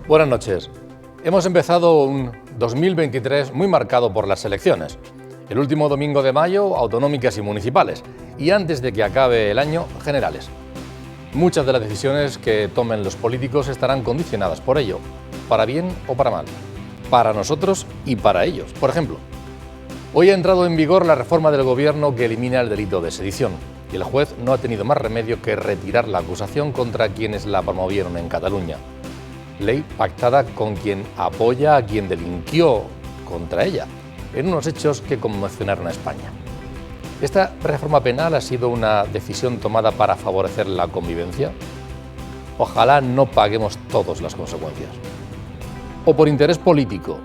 Buenas noches. Hemos empezado un 2023 muy marcado por las elecciones. El último domingo de mayo, autonómicas y municipales. Y antes de que acabe el año, generales. Muchas de las decisiones que tomen los políticos estarán condicionadas por ello, para bien o para mal, para nosotros y para ellos. Por ejemplo, hoy ha entrado en vigor la reforma del gobierno que elimina el delito de sedición, y el juez no ha tenido más remedio que retirar la acusación contra quienes la promovieron en Cataluña. Ley pactada con quien apoya a quien delinquió contra ella, en unos hechos que conmocionaron a España. ¿Esta reforma penal ha sido una decisión tomada para favorecer la convivencia? Ojalá no paguemos todos las consecuencias. O por interés político.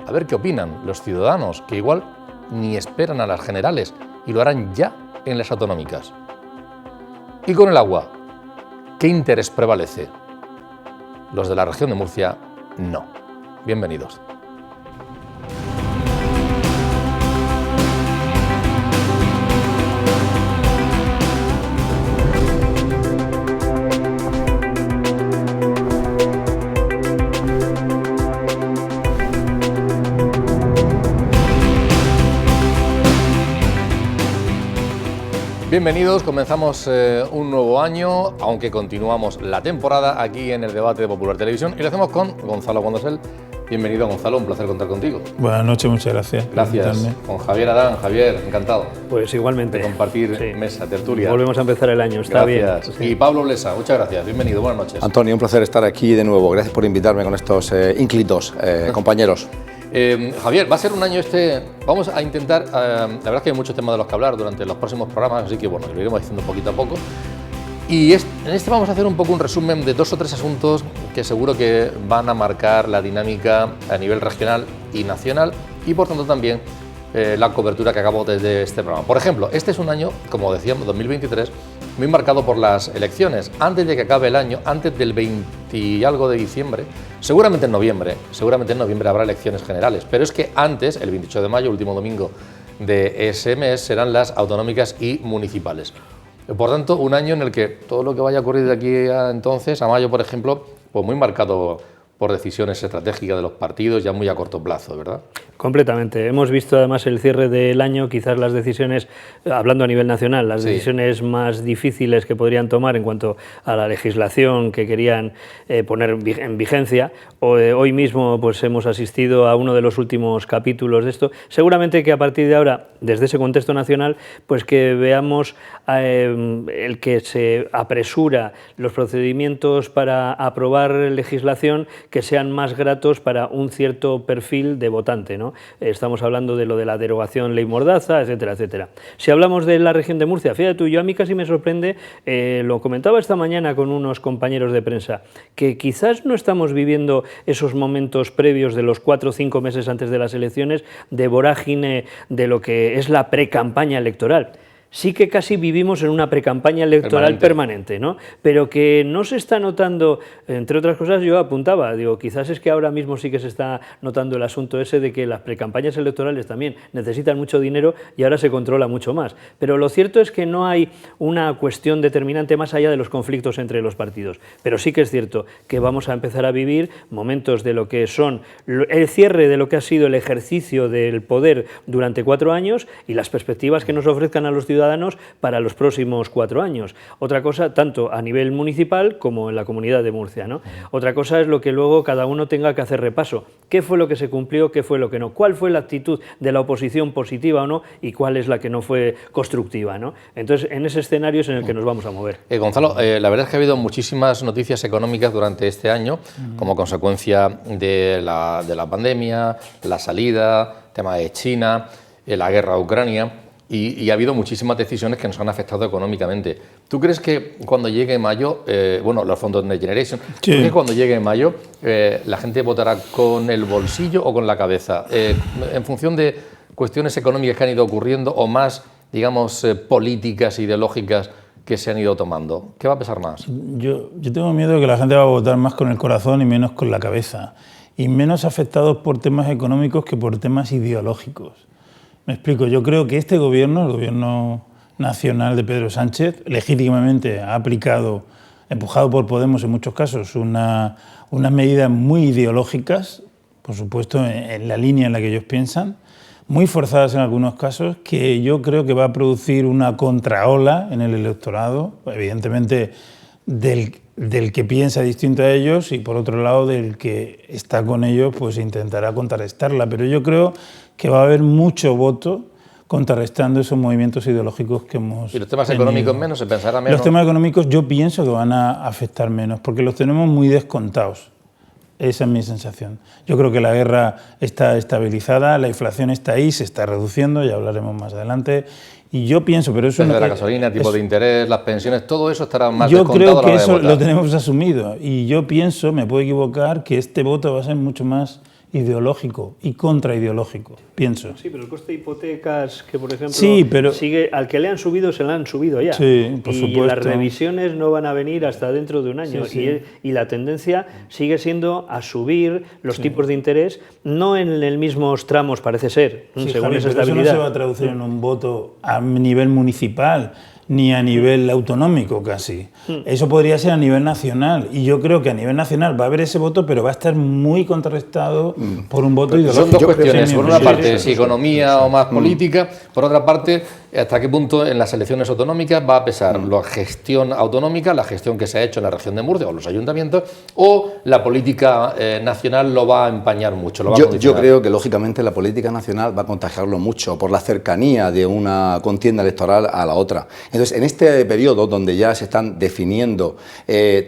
A ver qué opinan los ciudadanos, que igual ni esperan a las generales y lo harán ya en las autonómicas. Y con el agua, ¿qué interés prevalece? Los de la región de Murcia, no. Bienvenidos. Bienvenidos, comenzamos un nuevo año, aunque continuamos la temporada aquí en el debate de Popular Televisión y lo hacemos con Gonzalo Gondosel. Bienvenido, Gonzalo, un placer contar contigo. Buenas noches, muchas gracias. Gracias. Con Javier Adán. Javier, encantado. Pues igualmente. De compartir mesa, tertulia. Volvemos a empezar el año, está gracias. Bien. Sí. Y Pablo Blesa, muchas gracias. Bienvenido, buenas noches. Antonio, un placer estar aquí de nuevo. Gracias por invitarme con estos ínclitos compañeros. Javier, va a ser un año vamos a intentar, la verdad es que hay muchos temas de los que hablar durante los próximos programas, así que bueno, lo iremos diciendo poquito a poco. Y en este vamos a hacer un poco un resumen de 2 o 3 asuntos que seguro que van a marcar la dinámica a nivel regional y nacional y por tanto también la cobertura que hagamos desde este programa. Por ejemplo, este es un año, como decíamos, 2023, muy marcado por las elecciones. Antes de que acabe el año, antes del 20 y algo de diciembre, seguramente en noviembre habrá elecciones generales, pero es que antes, el 28 de mayo, último domingo de ese mes, serán las autonómicas y municipales. Por tanto, un año en el que todo lo que vaya a ocurrir de aquí a entonces, a mayo, por ejemplo, pues muy marcado por decisiones estratégicas de los partidos ya muy a corto plazo, ¿verdad? Completamente. Hemos visto además el cierre del año, quizás las decisiones, hablando a nivel nacional, las decisiones más difíciles que podrían tomar en cuanto a la legislación que querían poner en vigencia. Hoy mismo pues hemos asistido a uno de los últimos capítulos de esto. Seguramente que a partir de ahora, desde ese contexto nacional, pues que veamos el que se apresura los procedimientos para aprobar legislación que sean más gratos para un cierto perfil de votante, ¿no? Estamos hablando de lo de la derogación ley Mordaza, etcétera, etcétera. Si hablamos de la región de Murcia, fíjate tú, a mí casi me sorprende, lo comentaba esta mañana con unos compañeros de prensa, que quizás no estamos viviendo esos momentos previos de los 4 o 5 meses antes de las elecciones de vorágine de lo que es la precampaña electoral. Sí que casi vivimos en una precampaña electoral permanente, ¿no? Pero que no se está notando, entre otras cosas yo apuntaba, digo, quizás es que ahora mismo sí que se está notando el asunto ese de que las precampañas electorales también necesitan mucho dinero y ahora se controla mucho más. Pero lo cierto es que no hay una cuestión determinante más allá de los conflictos entre los partidos. Pero sí que es cierto que vamos a empezar a vivir momentos de lo que son el cierre de lo que ha sido el ejercicio del poder durante 4 años y las perspectivas que nos ofrezcan a los ciudadanos para los próximos 4 años. Otra cosa, tanto a nivel municipal como en la Comunidad de Murcia, ¿no? Otra cosa es lo que luego cada uno tenga que hacer repaso. ¿Qué fue lo que se cumplió? ¿Qué fue lo que no? ¿Cuál fue la actitud de la oposición positiva o no? ¿Y cuál es la que no fue constructiva, ¿no? Entonces, en ese escenario es en el que nos vamos a mover. Gonzalo, la verdad es que ha habido muchísimas noticias económicas durante este año como consecuencia de la pandemia, la salida, tema de China, la guerra a Ucrania. Y ha habido muchísimas decisiones que nos han afectado económicamente. ¿Tú crees que cuando llegue mayo, los fondos Next Generation, ¿tú crees que cuando llegue mayo la gente votará con el bolsillo o con la cabeza? En función de cuestiones económicas que han ido ocurriendo o más, digamos, políticas, ideológicas que se han ido tomando. ¿Qué va a pesar más? Yo tengo miedo de que la gente va a votar más con el corazón y menos con la cabeza. Y menos afectados por temas económicos que por temas ideológicos. Me explico, yo creo que este gobierno, el gobierno nacional de Pedro Sánchez, legítimamente ha aplicado, empujado por Podemos en muchos casos, una unas medidas muy ideológicas, por supuesto en la línea en la que ellos piensan, muy forzadas en algunos casos, que yo creo que va a producir una contraola en el electorado, evidentemente del que piensa distinto a ellos y por otro lado del que está con ellos pues intentará contrarrestarla, pero yo creo que va a haber mucho voto contrarrestando esos movimientos ideológicos que hemos ¿Y los temas tenido. económicos menos? ¿Se pensará menos? Los temas económicos yo pienso que van a afectar menos, porque los tenemos muy descontados. Esa es mi sensación. Yo creo que la guerra está estabilizada, la inflación está ahí, se está reduciendo, ya hablaremos más adelante. Y yo pienso, pero eso no, de la gasolina, tipo de interés, las pensiones, todo eso estará más yo descontado. Yo creo que a la hora de eso votar. lo tenemos asumido. Y yo pienso, me puedo equivocar, que este voto va a ser mucho más ideológico y contraideológico, pienso. Sí, pero el coste de hipotecas, que por ejemplo, sí, pero, sigue, al que le han subido, se le han subido ya. Sí, por supuesto. Y las revisiones no van a venir hasta dentro de un año. Sí, sí. Y la tendencia sigue siendo a subir los tipos de interés, no en el mismos tramos, parece ser, sí, según Javier, esa pero estabilidad. eso no se va a traducir en un voto a nivel municipal, ni a nivel autonómico casi. Eso podría ser a nivel nacional. Y yo creo que a nivel nacional va a haber ese voto, pero va a estar muy contrarrestado por un voto ideológico. Son dos cuestiones. Por una parte, si sí, economía o más política. Por otra parte, hasta qué punto en las elecciones autonómicas va a pesar la gestión autonómica, la gestión que se ha hecho en la región de Murcia o los ayuntamientos, o la política nacional lo va a empañar mucho. Lo va a Yo condicionar. creo que, lógicamente, la política nacional va a contagiarlo mucho por la cercanía de una contienda electoral a la otra. Entonces, en este periodo donde ya se están definiendo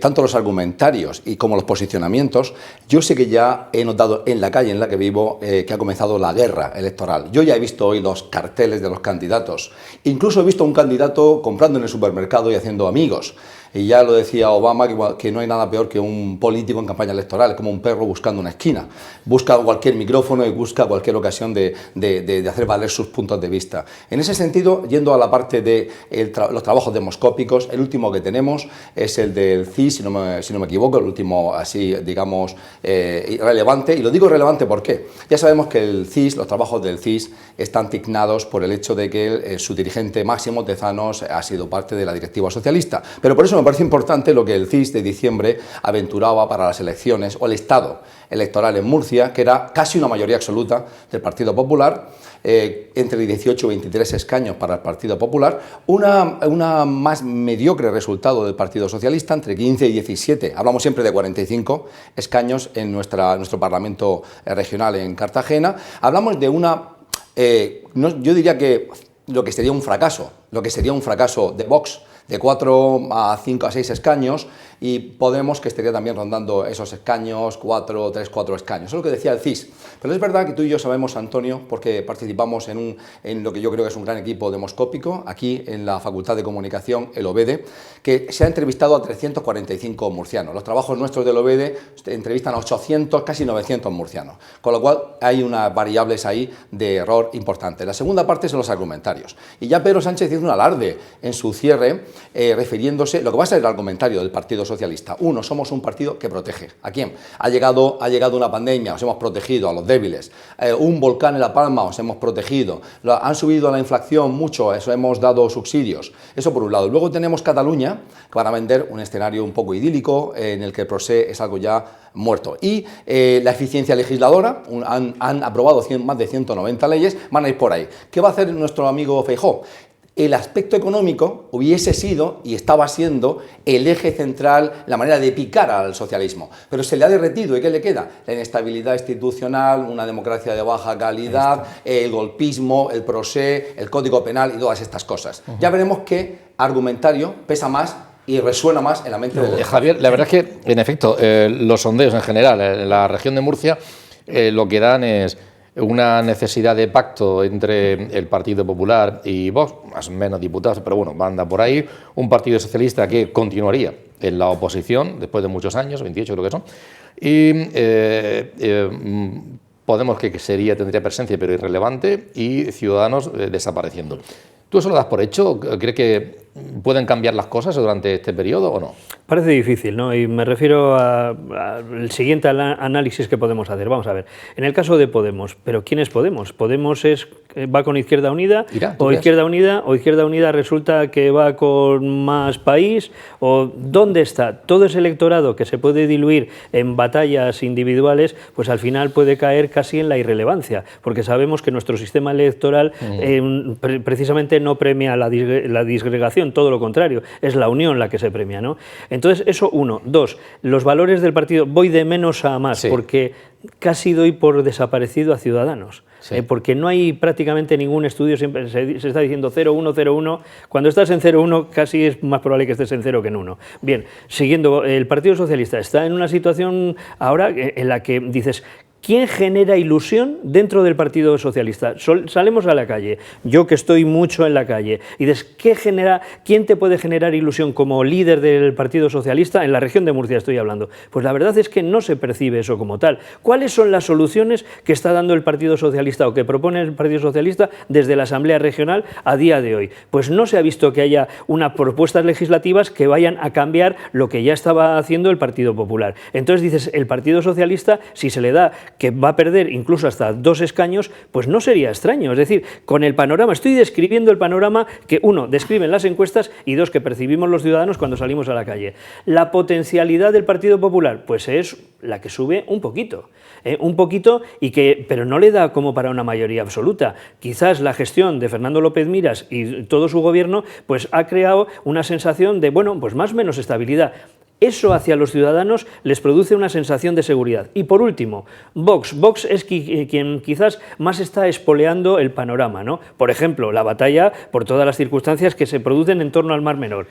tanto los argumentarios y como los posicionamientos, yo sé que ya he notado en la calle en la que vivo que ha comenzado la guerra electoral. Yo ya he visto hoy los carteles de los candidatos. Incluso he visto a un candidato comprando en el supermercado y haciendo amigos. Y ya lo decía Obama, que no hay nada peor que un político en campaña electoral, como un perro buscando una esquina. Busca cualquier micrófono y busca cualquier ocasión de hacer valer sus puntos de vista. En ese sentido, yendo a la parte de los trabajos demoscópicos, el último que tenemos es el del CIS, si no me equivoco, el último así, digamos, relevante. Y lo digo relevante ¿por qué? Ya sabemos que el CIS, los trabajos del CIS, están tignados por el hecho de que su dirigente máximo, Tezanos, ha sido parte de la directiva socialista. Pero por eso me parece importante lo que el CIS de diciembre aventuraba para las elecciones o el estado electoral en Murcia, que era casi una mayoría absoluta del Partido Popular, entre 18 y 23 escaños para el Partido Popular, una más mediocre resultado del Partido Socialista, entre 15 y 17, hablamos siempre de 45 escaños en nuestro Parlamento regional en Cartagena, hablamos de yo diría que lo que sería un fracaso de Vox, de 4 a 5 a 6 escaños, y Podemos, que estaría también rondando esos escaños, 3, 4 escaños. Eso es lo que decía el CIS. Pero es verdad que tú y yo sabemos, Antonio, porque participamos en lo que yo creo que es un gran equipo demoscópico, aquí en la Facultad de Comunicación, el OBEDE, que se ha entrevistado a 345 murcianos. Los trabajos nuestros del OBEDE entrevistan a 800, casi 900 murcianos. Con lo cual hay unas variables ahí de error importante. La segunda parte son los argumentarios. Y ya Pedro Sánchez hizo un alarde en su cierre, refiriéndose, lo que va a ser el argumentario del Partido Socialista. Uno, somos un partido que protege. ¿A quién? Ha llegado una pandemia, os hemos protegido, a los débiles. Un volcán en La Palma, os hemos protegido. Han subido la inflación mucho, eso hemos dado subsidios. Eso por un lado. Luego tenemos Cataluña, que van a vender un escenario un poco idílico, en el que el procés es algo ya muerto. Y la eficiencia legisladora, han aprobado más de 190 leyes, van a ir por ahí. ¿Qué va a hacer nuestro amigo Feijóo? El aspecto económico hubiese sido y estaba siendo el eje central, la manera de picar al socialismo, pero se le ha derretido. ¿Y qué le queda? La inestabilidad institucional, una democracia de baja calidad, el golpismo, el procés, el código penal y todas estas cosas. Ya veremos qué argumentario pesa más y resuena más en la mente del Javier, la verdad es que, en efecto, los sondeos en general en la región de Murcia lo que dan es una necesidad de pacto entre el Partido Popular y Vox, más o menos diputados, pero bueno, anda por ahí, un Partido Socialista que continuaría en la oposición después de muchos años, 28 creo que son, y Podemos, que tendría presencia pero irrelevante, y Ciudadanos desapareciendo. ¿Tú eso lo das por hecho? ¿Crees que ¿Pueden cambiar las cosas durante este periodo o no? Parece difícil, ¿no? Y me refiero al siguiente análisis que podemos hacer. Vamos a ver, en el caso de Podemos, ¿pero quién es Podemos? ¿Podemos va con Izquierda Unida? ¿O Izquierda Unida resulta que va con Más País? ¿O dónde está? Todo ese electorado que se puede diluir en batallas individuales, pues al final puede caer casi en la irrelevancia, porque sabemos que nuestro sistema electoral precisamente no premia la disgregación, todo lo contrario, es la unión la que se premia, ¿no? Entonces, eso uno. Dos, los valores del partido, voy de menos a más, porque casi doy por desaparecido a Ciudadanos. Porque no hay prácticamente ningún estudio, siempre se está diciendo 0,1, 0,1. Cuando estás en 0,1 casi es más probable que estés en 0 que en 1. Bien, siguiendo, el Partido Socialista está en una situación ahora en la que dices, ¿quién genera ilusión dentro del Partido Socialista? Salemos a la calle, yo que estoy mucho en la calle, y dices, ¿quién te puede generar ilusión como líder del Partido Socialista? En la región de Murcia estoy hablando. Pues la verdad es que no se percibe eso como tal. ¿Cuáles son las soluciones que está dando el Partido Socialista o que propone el Partido Socialista desde la Asamblea Regional a día de hoy? Pues no se ha visto que haya unas propuestas legislativas que vayan a cambiar lo que ya estaba haciendo el Partido Popular. Entonces dices, el Partido Socialista, si se le da que va a perder incluso hasta 2 escaños, pues no sería extraño. Es decir, con el panorama, estoy describiendo el panorama que, uno, describen las encuestas y dos, que percibimos los ciudadanos cuando salimos a la calle. La potencialidad del Partido Popular, pues es la que sube un poquito, pero no le da como para una mayoría absoluta. Quizás la gestión de Fernando López Miras y todo su gobierno, pues ha creado una sensación de, bueno, pues más o menos estabilidad. Eso hacia los ciudadanos les produce una sensación de seguridad. Y por último, Vox. Vox es quien quizás más está espoleando el panorama, ¿no? Por ejemplo, la batalla por todas las circunstancias que se producen en torno al Mar Menor.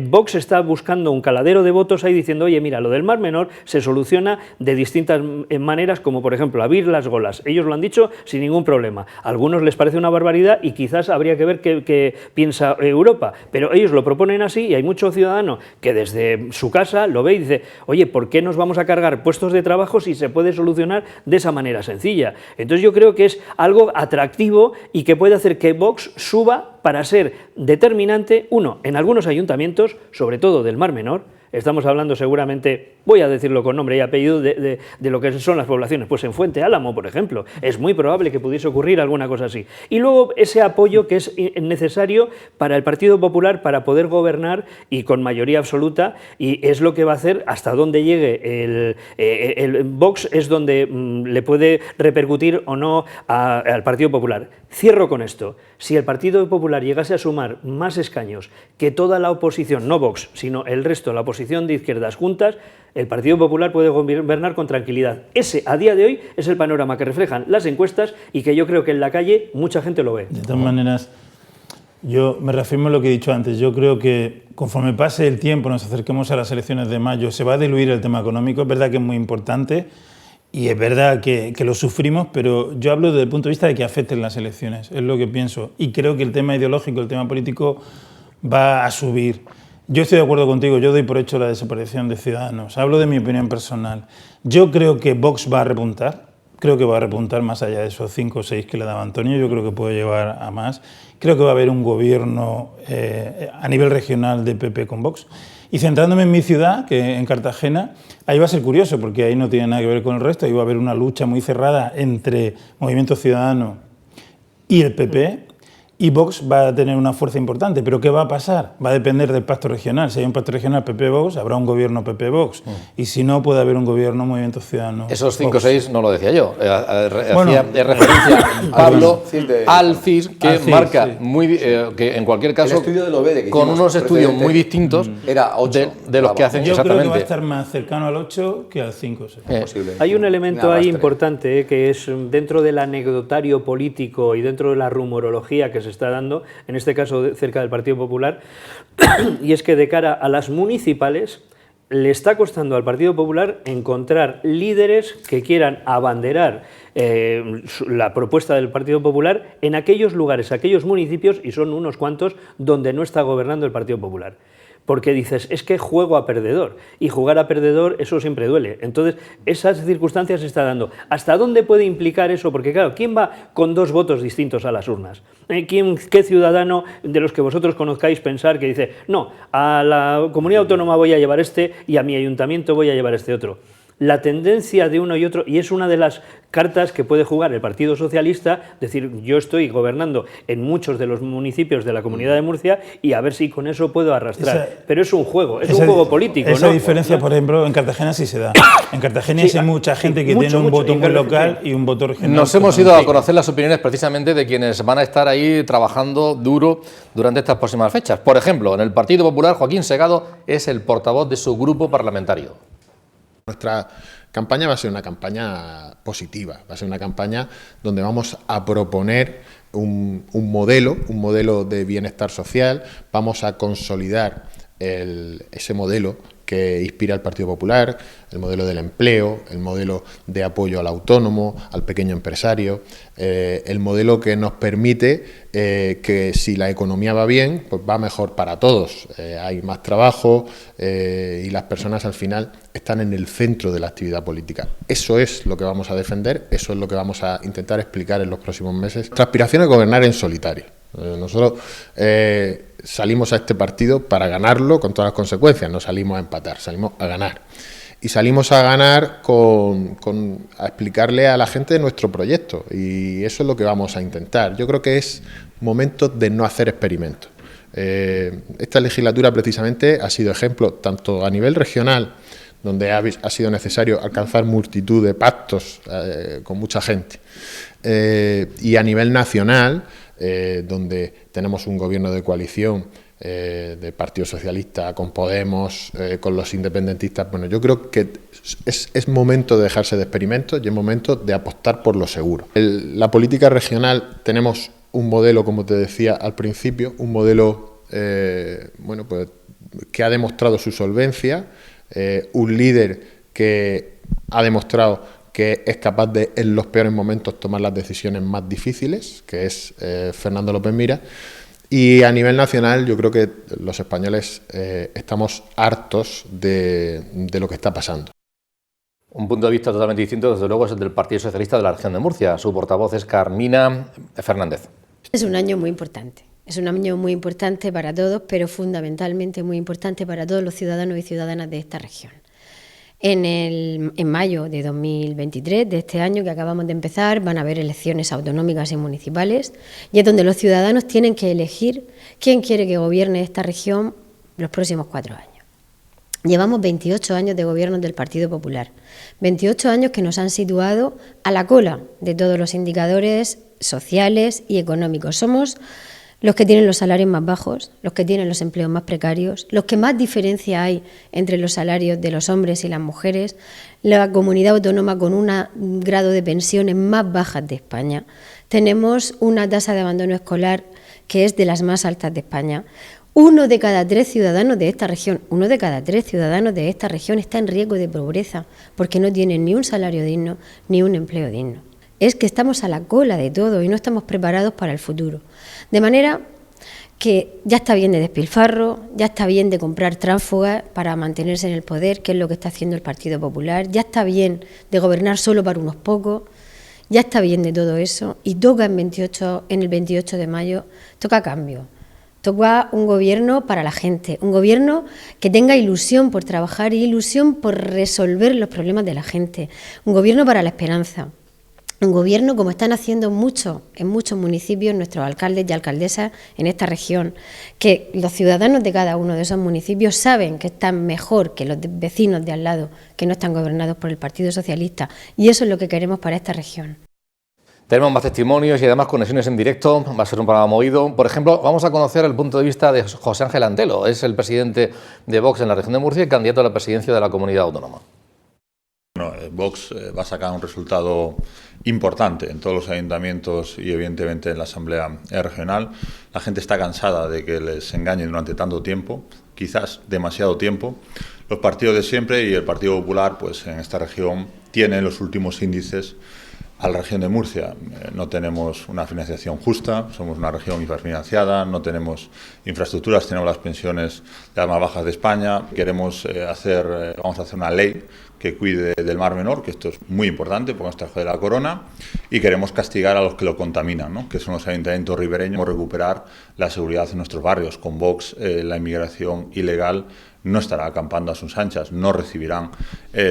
Vox está buscando un caladero de votos ahí diciendo, oye, mira, lo del Mar Menor se soluciona de distintas maneras, como por ejemplo abrir las golas. Ellos lo han dicho sin ningún problema. A algunos les parece una barbaridad y quizás habría que ver qué piensa Europa, pero ellos lo proponen así y hay mucho ciudadano que desde su casa lo ve y dice, oye, ¿por qué nos vamos a cargar puestos de trabajo si se puede solucionar de esa manera sencilla? Entonces yo creo que es algo atractivo y que puede hacer que Vox suba para ser determinante, uno, en algunos ayuntamientos, sobre todo del Mar Menor. Estamos hablando seguramente, voy a decirlo con nombre y apellido, de lo que son las poblaciones. Pues en Fuente Álamo, por ejemplo, es muy probable que pudiese ocurrir alguna cosa así. Y luego ese apoyo que es necesario para el Partido Popular para poder gobernar y con mayoría absoluta, y es lo que va a hacer hasta donde llegue el Vox, es donde le puede repercutir o no al Partido Popular. Cierro con esto. Si el Partido Popular llegase a sumar más escaños que toda la oposición, no Vox, sino el resto, la oposición de izquierdas juntas, el Partido Popular puede gobernar con tranquilidad. Ese, a día de hoy, es el panorama que reflejan las encuestas y que yo creo que en la calle mucha gente lo ve. De todas maneras, yo me reafirmo en lo que he dicho antes. Yo creo que conforme pase el tiempo, nos acerquemos a las elecciones de mayo, se va a diluir el tema económico. Es verdad que es muy importante y es verdad que lo sufrimos, pero yo hablo desde el punto de vista de que afecten las elecciones, es lo que pienso. Y creo que el tema ideológico, el tema político va a subir. Yo estoy de acuerdo contigo, yo doy por hecho la desaparición de Ciudadanos. Hablo de mi opinión personal. Yo creo que Vox va a repuntar, creo que va a repuntar más allá de esos 5 o 6 que le daba Antonio, yo creo que puede llevar a más. Creo que va a haber un gobierno a nivel regional de PP con Vox. Y centrándome en mi ciudad, que en Cartagena, ahí va a ser curioso, porque ahí no tiene nada que ver con el resto, ahí va a haber una lucha muy cerrada entre Movimiento Ciudadano y el PP, y Vox va a tener una fuerza importante. ¿Pero qué va a pasar? Va a depender del pacto regional. Si hay un pacto regional PP-Vox, habrá un gobierno PP-Vox. Y si no, puede haber un gobierno Movimiento Ciudadano. Esos 5 o 6 no lo decía yo. Hacía referencia Pablo al CIS, que marca que en cualquier caso, con unos estudios muy distintos era 8, de los que hacen yo exactamente. Yo creo que va a estar más cercano al 8 que al 5 o 6. Hay un elemento ahí importante, que es dentro del anecdotario político y dentro de la rumorología que se está dando, en este caso cerca del Partido Popular, y es que de cara a las municipales le está costando al Partido Popular encontrar líderes que quieran abanderar la propuesta del Partido Popular en aquellos lugares, aquellos municipios, y son unos cuantos, donde no está gobernando el Partido Popular. porque dices, es que juego a perdedor, y jugar a perdedor, eso siempre duele. Entonces, esas circunstancias se está dando. ¿Hasta dónde puede implicar eso? Porque claro, ¿quién va con 2 votos distintos a las urnas? ¿Qué ciudadano de los que vosotros conozcáis pensar que dice, no, a la comunidad autónoma voy a llevar este y a mi ayuntamiento voy a llevar este otro? La tendencia de uno y otro, y es una de las cartas que puede jugar el Partido Socialista, decir, yo estoy gobernando en muchos de los municipios de la Comunidad de Murcia y a ver si con eso puedo arrastrar. Pero es un juego político. Esa ¿no? diferencia, por ejemplo, en Cartagena sí se da. En Cartagena hay mucha gente que tiene un voto muy local y un voto regional. Nos hemos ido a conocer las opiniones precisamente de quienes van a estar ahí trabajando duro durante estas próximas fechas. Por ejemplo, en el Partido Popular, Joaquín Segado es el portavoz de su grupo parlamentario. Nuestra campaña va a ser una campaña positiva, va a ser una campaña donde vamos a proponer un modelo de bienestar social, vamos a consolidar ese modelo que inspira al Partido Popular, el modelo del empleo, el modelo de apoyo al autónomo, al pequeño empresario, el modelo que nos permite que si la economía va bien, pues va mejor para todos, hay más trabajo y las personas al final están en el centro de la actividad política. Eso es lo que vamos a defender, eso es lo que vamos a intentar explicar en los próximos meses. Nuestra aspiración es gobernar en solitario. Nosotros salimos a este partido para ganarlo con todas las consecuencias, no salimos a empatar, salimos a ganar. Y salimos a ganar a explicarle a la gente nuestro proyecto, y eso es lo que vamos a intentar. Yo creo que es momento de no hacer experimentos. Esta legislatura precisamente ha sido ejemplo tanto a nivel regional, donde ha sido necesario alcanzar multitud de pactos con mucha gente, y a nivel nacional, donde tenemos un gobierno de coalición de Partido Socialista con Podemos, con los independentistas. Bueno, yo creo que es momento de dejarse de experimentos y es momento de apostar por lo seguro. La política regional tenemos un modelo, como te decía al principio, un modelo pues, que ha demostrado su solvencia, un líder que ha demostrado que es capaz de, en los peores momentos, tomar las decisiones más difíciles, que es Fernando López Miras. Y a nivel nacional yo creo que los españoles estamos hartos de lo que está pasando. Un punto de vista totalmente distinto, desde luego, es el del Partido Socialista de la región de Murcia. Su portavoz es Carmina Fernández. Es un año muy importante. Es un año muy importante para todos, pero fundamentalmente muy importante para todos los ciudadanos y ciudadanas de esta región. En mayo de 2023, de este año que acabamos de empezar, van a haber elecciones autonómicas y municipales, y es donde los ciudadanos tienen que elegir quién quiere que gobierne esta región los próximos 4 años. Llevamos 28 años de gobierno del Partido Popular, 28 años que nos han situado a la cola de todos los indicadores sociales y económicos. Somos los que tienen los salarios más bajos, los que tienen los empleos más precarios, los que más diferencia hay entre los salarios de los hombres y las mujeres, la comunidad autónoma con un grado de pensiones más bajas de España. Tenemos una tasa de abandono escolar que es de las más altas de España. 1 de cada 3 ciudadanos de esta región, 1 de cada 3 ciudadanos de esta región está en riesgo de pobreza porque no tienen ni un salario digno ni un empleo digno. Es que estamos a la cola de todo y no estamos preparados para el futuro. De manera que ya está bien de despilfarro, ya está bien de comprar tránsfugas para mantenerse en el poder, que es lo que está haciendo el Partido Popular, ya está bien de gobernar solo para unos pocos, ya está bien de todo eso, y toca en el 28 de mayo, toca cambio. Toca un gobierno para la gente, un gobierno que tenga ilusión por trabajar y ilusión por resolver los problemas de la gente, un gobierno para la esperanza. Un gobierno, como están haciendo en muchos municipios nuestros alcaldes y alcaldesas en esta región, que los ciudadanos de cada uno de esos municipios saben que están mejor que los vecinos de al lado, que no están gobernados por el Partido Socialista, y eso es lo que queremos para esta región. Tenemos más testimonios y además conexiones en directo, va a ser un programa movido. Por ejemplo, vamos a conocer el punto de vista de José Ángel Antelo, es el presidente de Vox en la región de Murcia y candidato a la presidencia de la comunidad autónoma. Bueno, Vox va a sacar un resultado importante en todos los ayuntamientos y evidentemente en la Asamblea Regional. La gente está cansada de que les engañen durante tanto tiempo, quizás demasiado tiempo. Los partidos de siempre y el Partido Popular, pues en esta región, tienen los últimos índices a la región de Murcia. No tenemos una financiación justa, somos una región hiperfinanciada, no tenemos infraestructuras, tenemos las pensiones de las más bajas de España. Queremos vamos a hacer una ley que cuide del Mar Menor, que esto es muy importante porque nos trajo de la corona, y queremos castigar a los que lo contaminan, ¿no? Que son los ayuntamientos ribereños. Queremos recuperar la seguridad en nuestros barrios. Con Vox la inmigración ilegal no estará acampando a sus anchas, no recibirán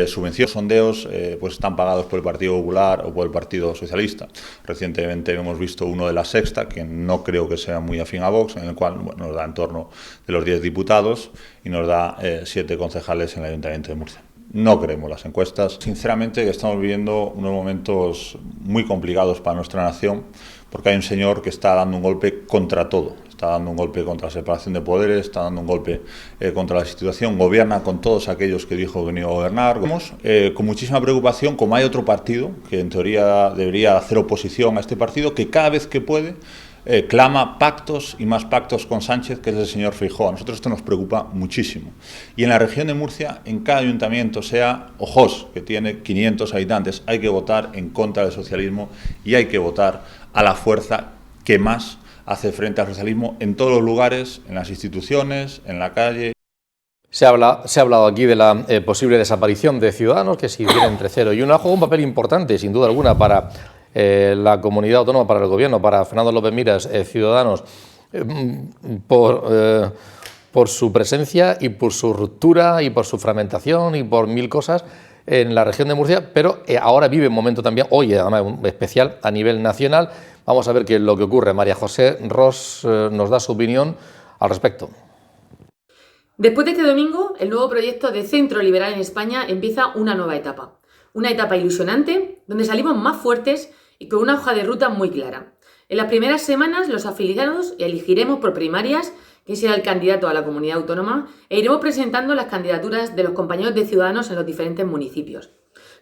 subvenciones. Los sondeos pues están pagados por el Partido Popular o por el Partido Socialista. Recientemente hemos visto uno de La Sexta, que no creo que sea muy afín a Vox, en el cual nos da en torno de los 10 diputados y nos da 7 concejales en el Ayuntamiento de Murcia. No creemos las encuestas. Sinceramente estamos viviendo unos momentos muy complicados para nuestra nación, porque hay un señor que está dando un golpe contra todo. Está dando un golpe contra la separación de poderes, está dando un golpe contra la institución, gobierna con todos aquellos que dijo que no iba a gobernar. Vemos con muchísima preocupación como hay otro partido, que en teoría debería hacer oposición a este partido, que cada vez que puede clama pactos y más pactos con Sánchez, que es el señor Feijóo. A nosotros esto nos preocupa muchísimo. Y en la región de Murcia, en cada ayuntamiento, sea Ojos, que tiene 500 habitantes, hay que votar en contra del socialismo y hay que votar a la fuerza que más hace frente al socialismo en todos los lugares, en las instituciones, en la calle. Se ha hablado aquí de la posible desaparición de Ciudadanos, que si viene entre 0 y 1, ha jugado un papel importante, sin duda alguna, para la comunidad autónoma, para el gobierno, para Fernando López Miras, Ciudadanos, por su presencia y por su ruptura y por su fragmentación y por mil cosas en la región de Murcia, pero ahora vive un momento también, hoy además especial a nivel nacional. Vamos a ver qué es lo que ocurre. María José Ros nos da su opinión al respecto. Después de este domingo, el nuevo proyecto de Centro Liberal en España empieza una nueva etapa. Una etapa ilusionante, donde salimos más fuertes y con una hoja de ruta muy clara. En las primeras semanas, los afiliados elegiremos por primarias quién será el candidato a la comunidad autónoma e iremos presentando las candidaturas de los compañeros de Ciudadanos en los diferentes municipios.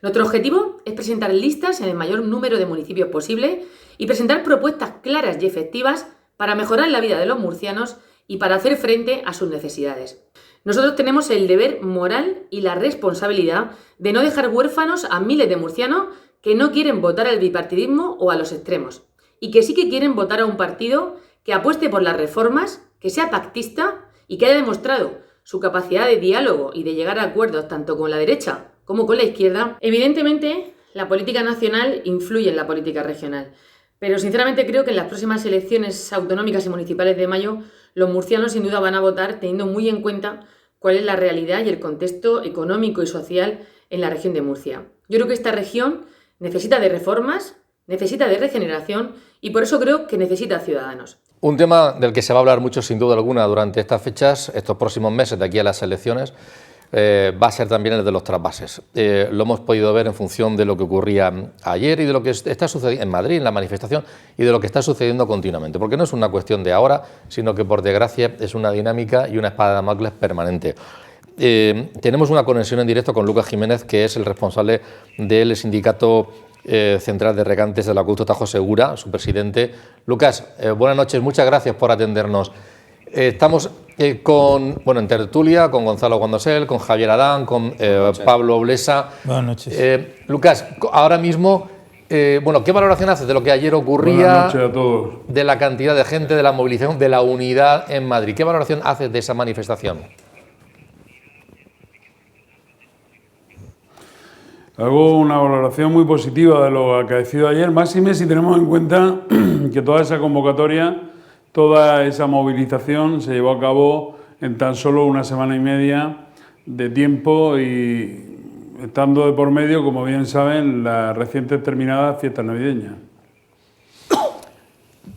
Nuestro objetivo es presentar listas en el mayor número de municipios posible y presentar propuestas claras y efectivas para mejorar la vida de los murcianos y para hacer frente a sus necesidades. Nosotros tenemos el deber moral y la responsabilidad de no dejar huérfanos a miles de murcianos que no quieren votar al bipartidismo o a los extremos, y que sí que quieren votar a un partido que apueste por las reformas, que sea pactista y que haya demostrado su capacidad de diálogo y de llegar a acuerdos tanto con la derecha como con la izquierda. Evidentemente, la política nacional influye en la política regional, pero sinceramente creo que en las próximas elecciones autonómicas y municipales de mayo, los murcianos sin duda van a votar teniendo muy en cuenta cuál es la realidad y el contexto económico y social en la región de Murcia. Yo creo que esta región necesita de reformas, necesita de regeneración y por eso creo que necesita Ciudadanos. Un tema del que se va a hablar mucho sin duda alguna durante estas fechas, estos próximos meses de aquí a las elecciones, va a ser también el de los trasvases. Lo hemos podido ver en función de lo que ocurría ayer y de lo que está sucediendo en Madrid, en la manifestación, y de lo que está sucediendo continuamente, porque no es una cuestión de ahora, sino que por desgracia es una dinámica y una espada de Damocles permanente. Tenemos una conexión en directo con Lucas Jiménez, que es el responsable del sindicato central de regantes del acueducto Tajo Segura, su presidente. Lucas, buenas noches, muchas gracias por atendernos. Estamos en tertulia con Gonzalo Guandosel, con Javier Adán, con Pablo Blesa. Buenas noches. Lucas, ahora mismo, ¿qué valoración haces de lo que ayer ocurría? Buenas noches a todos. De la cantidad de gente, de la movilización, de la unidad en Madrid. ¿Qué valoración haces de esa manifestación? Hago una valoración muy positiva de lo acaecido ayer, máxime si tenemos en cuenta que toda esa convocatoria, toda esa movilización se llevó a cabo en tan solo una semana y media de tiempo y estando de por medio, como bien saben, las recientes terminadas fiestas navideñas.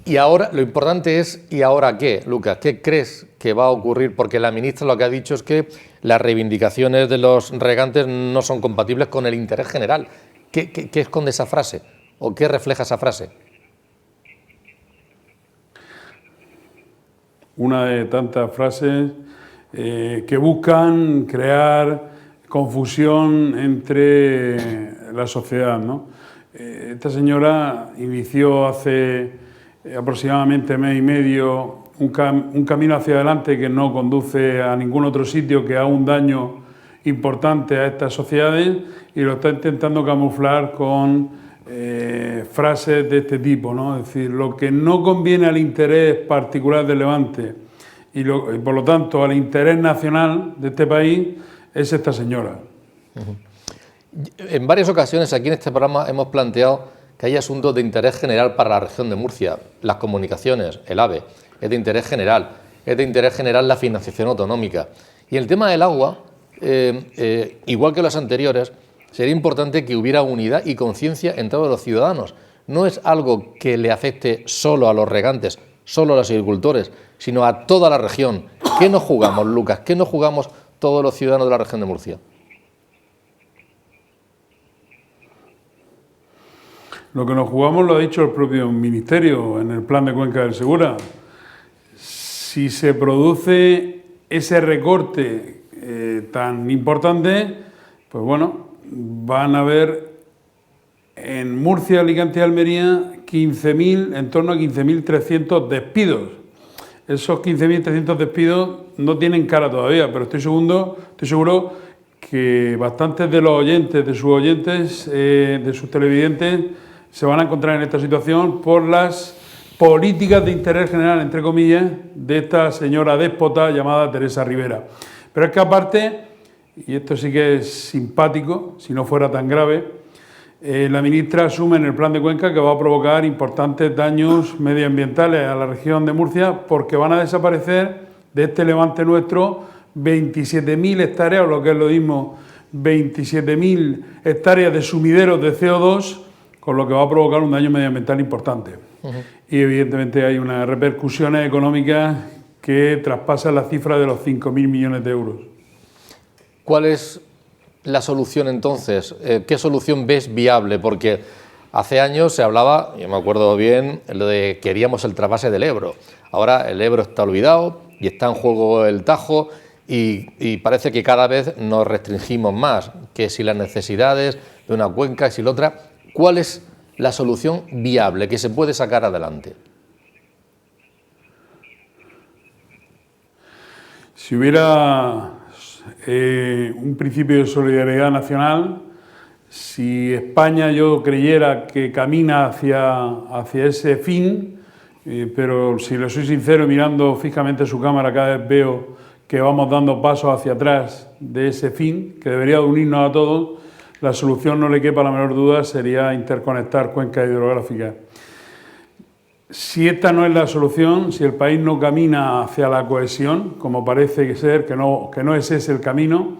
Y ahora, lo importante es, ¿y ahora qué, Lucas? ¿Qué crees que va a ocurrir? Porque la ministra lo que ha dicho es que las reivindicaciones de los regantes no son compatibles con el interés general. ¿Qué esconde esa frase? ¿O qué refleja esa frase? Una de tantas frases que buscan crear confusión entre la sociedad, ¿no? Esta señora inició hace aproximadamente mes y medio un camino hacia adelante que no conduce a ningún otro sitio, que haga un daño importante a estas sociedades, y lo está intentando camuflar con frases de este tipo, ¿no? Es decir, lo que no conviene al interés particular del Levante y por lo tanto al interés nacional de este país es esta señora. En varias ocasiones aquí en este programa hemos planteado que hay asuntos de interés general para la región de Murcia, las comunicaciones, el AVE, es de interés general la financiación autonómica. Y el tema del agua, igual que los anteriores, sería importante que hubiera unidad y conciencia en todos los ciudadanos. No es algo que le afecte solo a los regantes, solo a los agricultores, sino a toda la región. ¿Qué nos jugamos, Lucas? ¿Qué nos jugamos todos los ciudadanos de la región de Murcia? Lo que nos jugamos lo ha dicho el propio Ministerio en el plan de Cuenca del Segura. Si se produce ese recorte tan importante, pues bueno, van a haber en Murcia, Alicante y Almería en torno a 15.300 despidos. Esos 15.300 despidos no tienen cara todavía, pero estoy seguro que bastantes de los oyentes, de sus televidentes, se van a encontrar en esta situación por las políticas de interés general, entre comillas, de esta señora déspota llamada Teresa Rivera. Pero es que aparte, y esto sí que es simpático, si no fuera tan grave, la ministra asume en el plan de Cuenca que va a provocar importantes daños medioambientales a la región de Murcia porque van a desaparecer de este Levante nuestro 27.000 hectáreas, o lo que es lo mismo, 27.000 hectáreas de sumideros de CO2, con lo que va a provocar un daño medioambiental importante. Y evidentemente hay unas repercusiones económicas que traspasan la cifra de los 5.000 millones de euros. ¿Cuál es la solución entonces? ¿Qué solución ves viable? Porque hace años se hablaba, yo me acuerdo bien, lo de queríamos el trasvase del Ebro. Ahora el Ebro está olvidado y está en juego el Tajo y parece que cada vez nos restringimos más, que si las necesidades de una cuenca y si la otra. ¿Cuál es la solución viable que se puede sacar adelante? Si hubiera un principio de solidaridad nacional, si España yo creyera que camina hacia ese fin, pero si le soy sincero, mirando fijamente su cámara, cada vez veo que vamos dando pasos hacia atrás de ese fin, que debería de unirnos a todos. La solución, no le quepa la menor duda, sería interconectar cuencas hidrográficas. Si esta no es la solución, si el país no camina hacia la cohesión, como parece ser que no es ese el camino,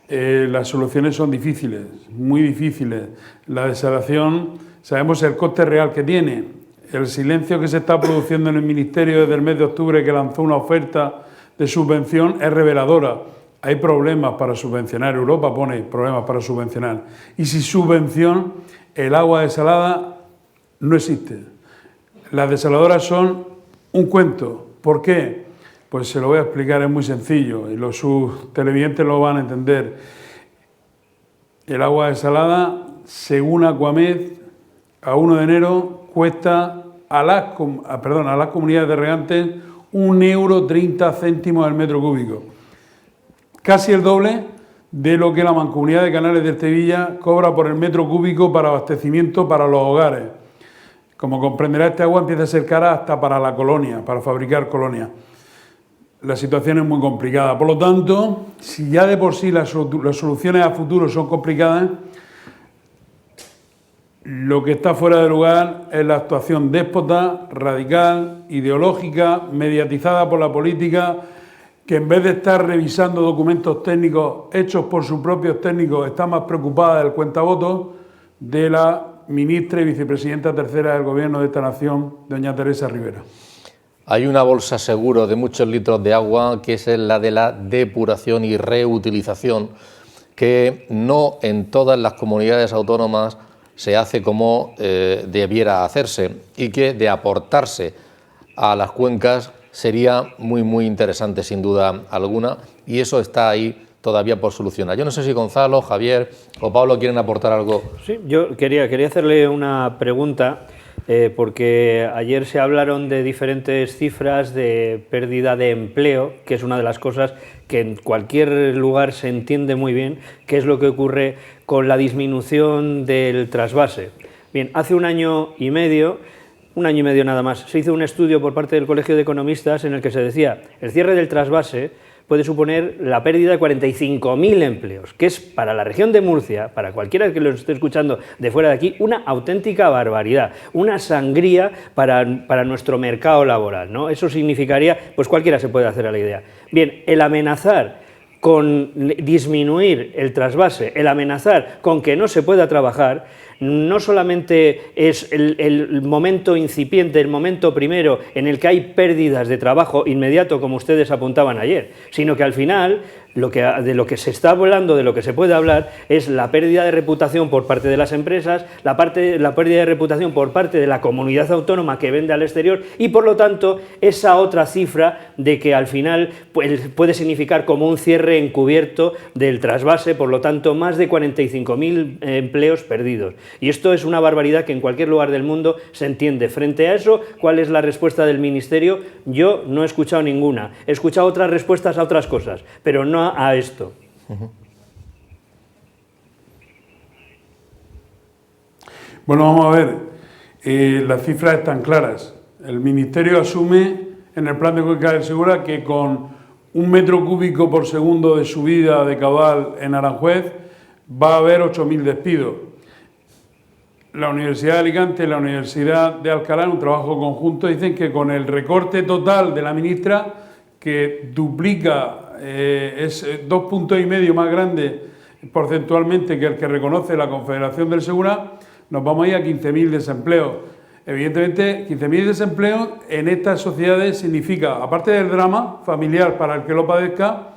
las soluciones son difíciles, muy difíciles. La desalación, sabemos el coste real que tiene. El silencio que se está produciendo en el Ministerio desde el mes de octubre, que lanzó una oferta de subvención, es reveladora. Hay problemas para subvencionar, Europa pone problemas para subvencionar. Y sin subvención, el agua desalada no existe. Las desaladoras son un cuento. ¿Por qué? Pues se lo voy a explicar, es muy sencillo, y sus televidentes lo van a entender. El agua desalada, según Acuamed, a 1 de enero cuesta a las comunidades de regantes 1,30 € al metro cúbico. Casi el doble de lo que la Mancomunidad de Canales de Estevilla cobra por el metro cúbico para abastecimiento para los hogares. Como comprenderá, este agua empieza a ser cara hasta para la colonia, para fabricar colonias. La situación es muy complicada. Por lo tanto, si ya de por sí las soluciones a futuro son complicadas, lo que está fuera de lugar es la actuación déspota, radical, ideológica, mediatizada por la política, que en vez de estar revisando documentos técnicos hechos por sus propios técnicos, está más preocupada del cuentavotos de la ministra y vicepresidenta tercera del Gobierno de esta nación, doña Teresa Rivera. Hay una bolsa seguro de muchos litros de agua, que es la de la depuración y reutilización, que no en todas las comunidades autónomas se hace como debiera hacerse, y que de aportarse a las cuencas sería muy, muy interesante, sin duda alguna, y eso está ahí todavía por solucionar. Yo no sé si Gonzalo, Javier o Pablo quieren aportar algo. Sí, yo quería hacerle una pregunta, porque ayer se hablaron de diferentes cifras de pérdida de empleo, que es una de las cosas que en cualquier lugar se entiende muy bien, qué es lo que ocurre con la disminución del trasvase. Bien, hace un año y medio nada más, se hizo un estudio por parte del Colegio de Economistas en el que se decía el cierre del trasvase puede suponer la pérdida de 45.000 empleos, que es para la región de Murcia, para cualquiera que lo esté escuchando de fuera de aquí, una auténtica barbaridad, una sangría para nuestro mercado laboral, ¿no? Eso significaría, pues cualquiera se puede hacer a la idea. Bien, el amenazar con disminuir el trasvase, el amenazar con que no se pueda trabajar, no solamente es el momento incipiente, el momento primero en el que hay pérdidas de trabajo inmediato, como ustedes apuntaban ayer, sino que al final de lo que se está hablando, de lo que se puede hablar, es la pérdida de reputación por parte de las empresas, la pérdida de reputación por parte de la comunidad autónoma que vende al exterior y, por lo tanto, esa otra cifra de que al final puede significar como un cierre encubierto del trasvase, por lo tanto, más de 45.000 empleos perdidos. Y esto es una barbaridad que en cualquier lugar del mundo se entiende. Frente a eso, ¿cuál es la respuesta del Ministerio? Yo no he escuchado ninguna. He escuchado otras respuestas a otras cosas, pero no a esto. Bueno, vamos a ver, las cifras están claras. El Ministerio asume en el plan de cuenca del Segura que con 1 metro cúbico por segundo de subida de caudal en Aranjuez va a haber 8.000 despidos. La Universidad de Alicante y la Universidad de Alcalá, en un trabajo conjunto, dicen que con el recorte total de la ministra, que duplica, es 2,5 puntos más grande porcentualmente que el que reconoce la Confederación del Segura, nos vamos a ir a 15.000 desempleos. Evidentemente, 15.000 desempleos en estas sociedades significa, aparte del drama familiar para el que lo padezca,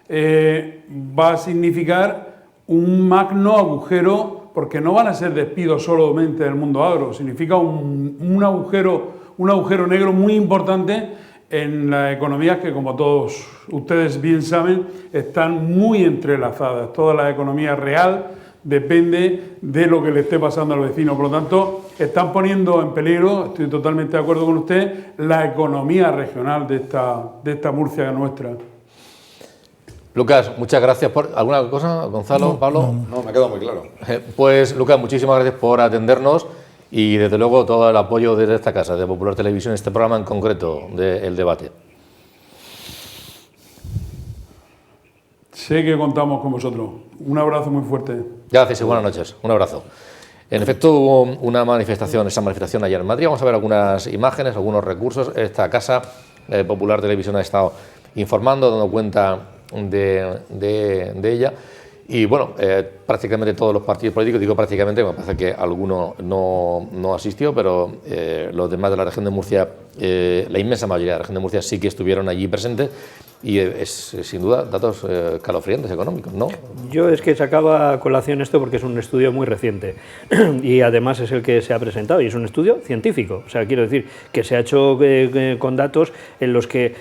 va a significar un magno agujero, porque no van a ser despidos solamente del mundo agro, significa un agujero negro muy importante en las economías que, como todos ustedes bien saben, están muy entrelazadas. Toda la economía real depende de lo que le esté pasando al vecino. Por lo tanto, están poniendo en peligro, estoy totalmente de acuerdo con usted, la economía regional de esta Murcia nuestra. Lucas, muchas gracias por... ¿Alguna cosa, Gonzalo, Pablo? No, me ha quedado muy claro. Pues, Lucas, muchísimas gracias por atendernos y, desde luego, todo el apoyo desde esta casa, de Popular Televisión, este programa en concreto, El Debate. Sé que contamos con vosotros. Un abrazo muy fuerte. Gracias y buenas noches. Un abrazo. En efecto, hubo esa manifestación ayer en Madrid. Vamos a ver algunas imágenes, algunos recursos. Esta casa, Popular Televisión, ha estado informando, dando cuenta de ella. Y bueno, prácticamente todos los partidos políticos, digo prácticamente, me parece que alguno no asistió, pero los demás de la región de Murcia, la inmensa mayoría de la región de Murcia sí que estuvieron allí presentes. Y es sin duda datos calofriantes económicos, ¿no? Yo es que sacaba a colación esto porque es un estudio muy reciente y además es el que se ha presentado y es un estudio científico. O sea, quiero decir que se ha hecho con datos en los que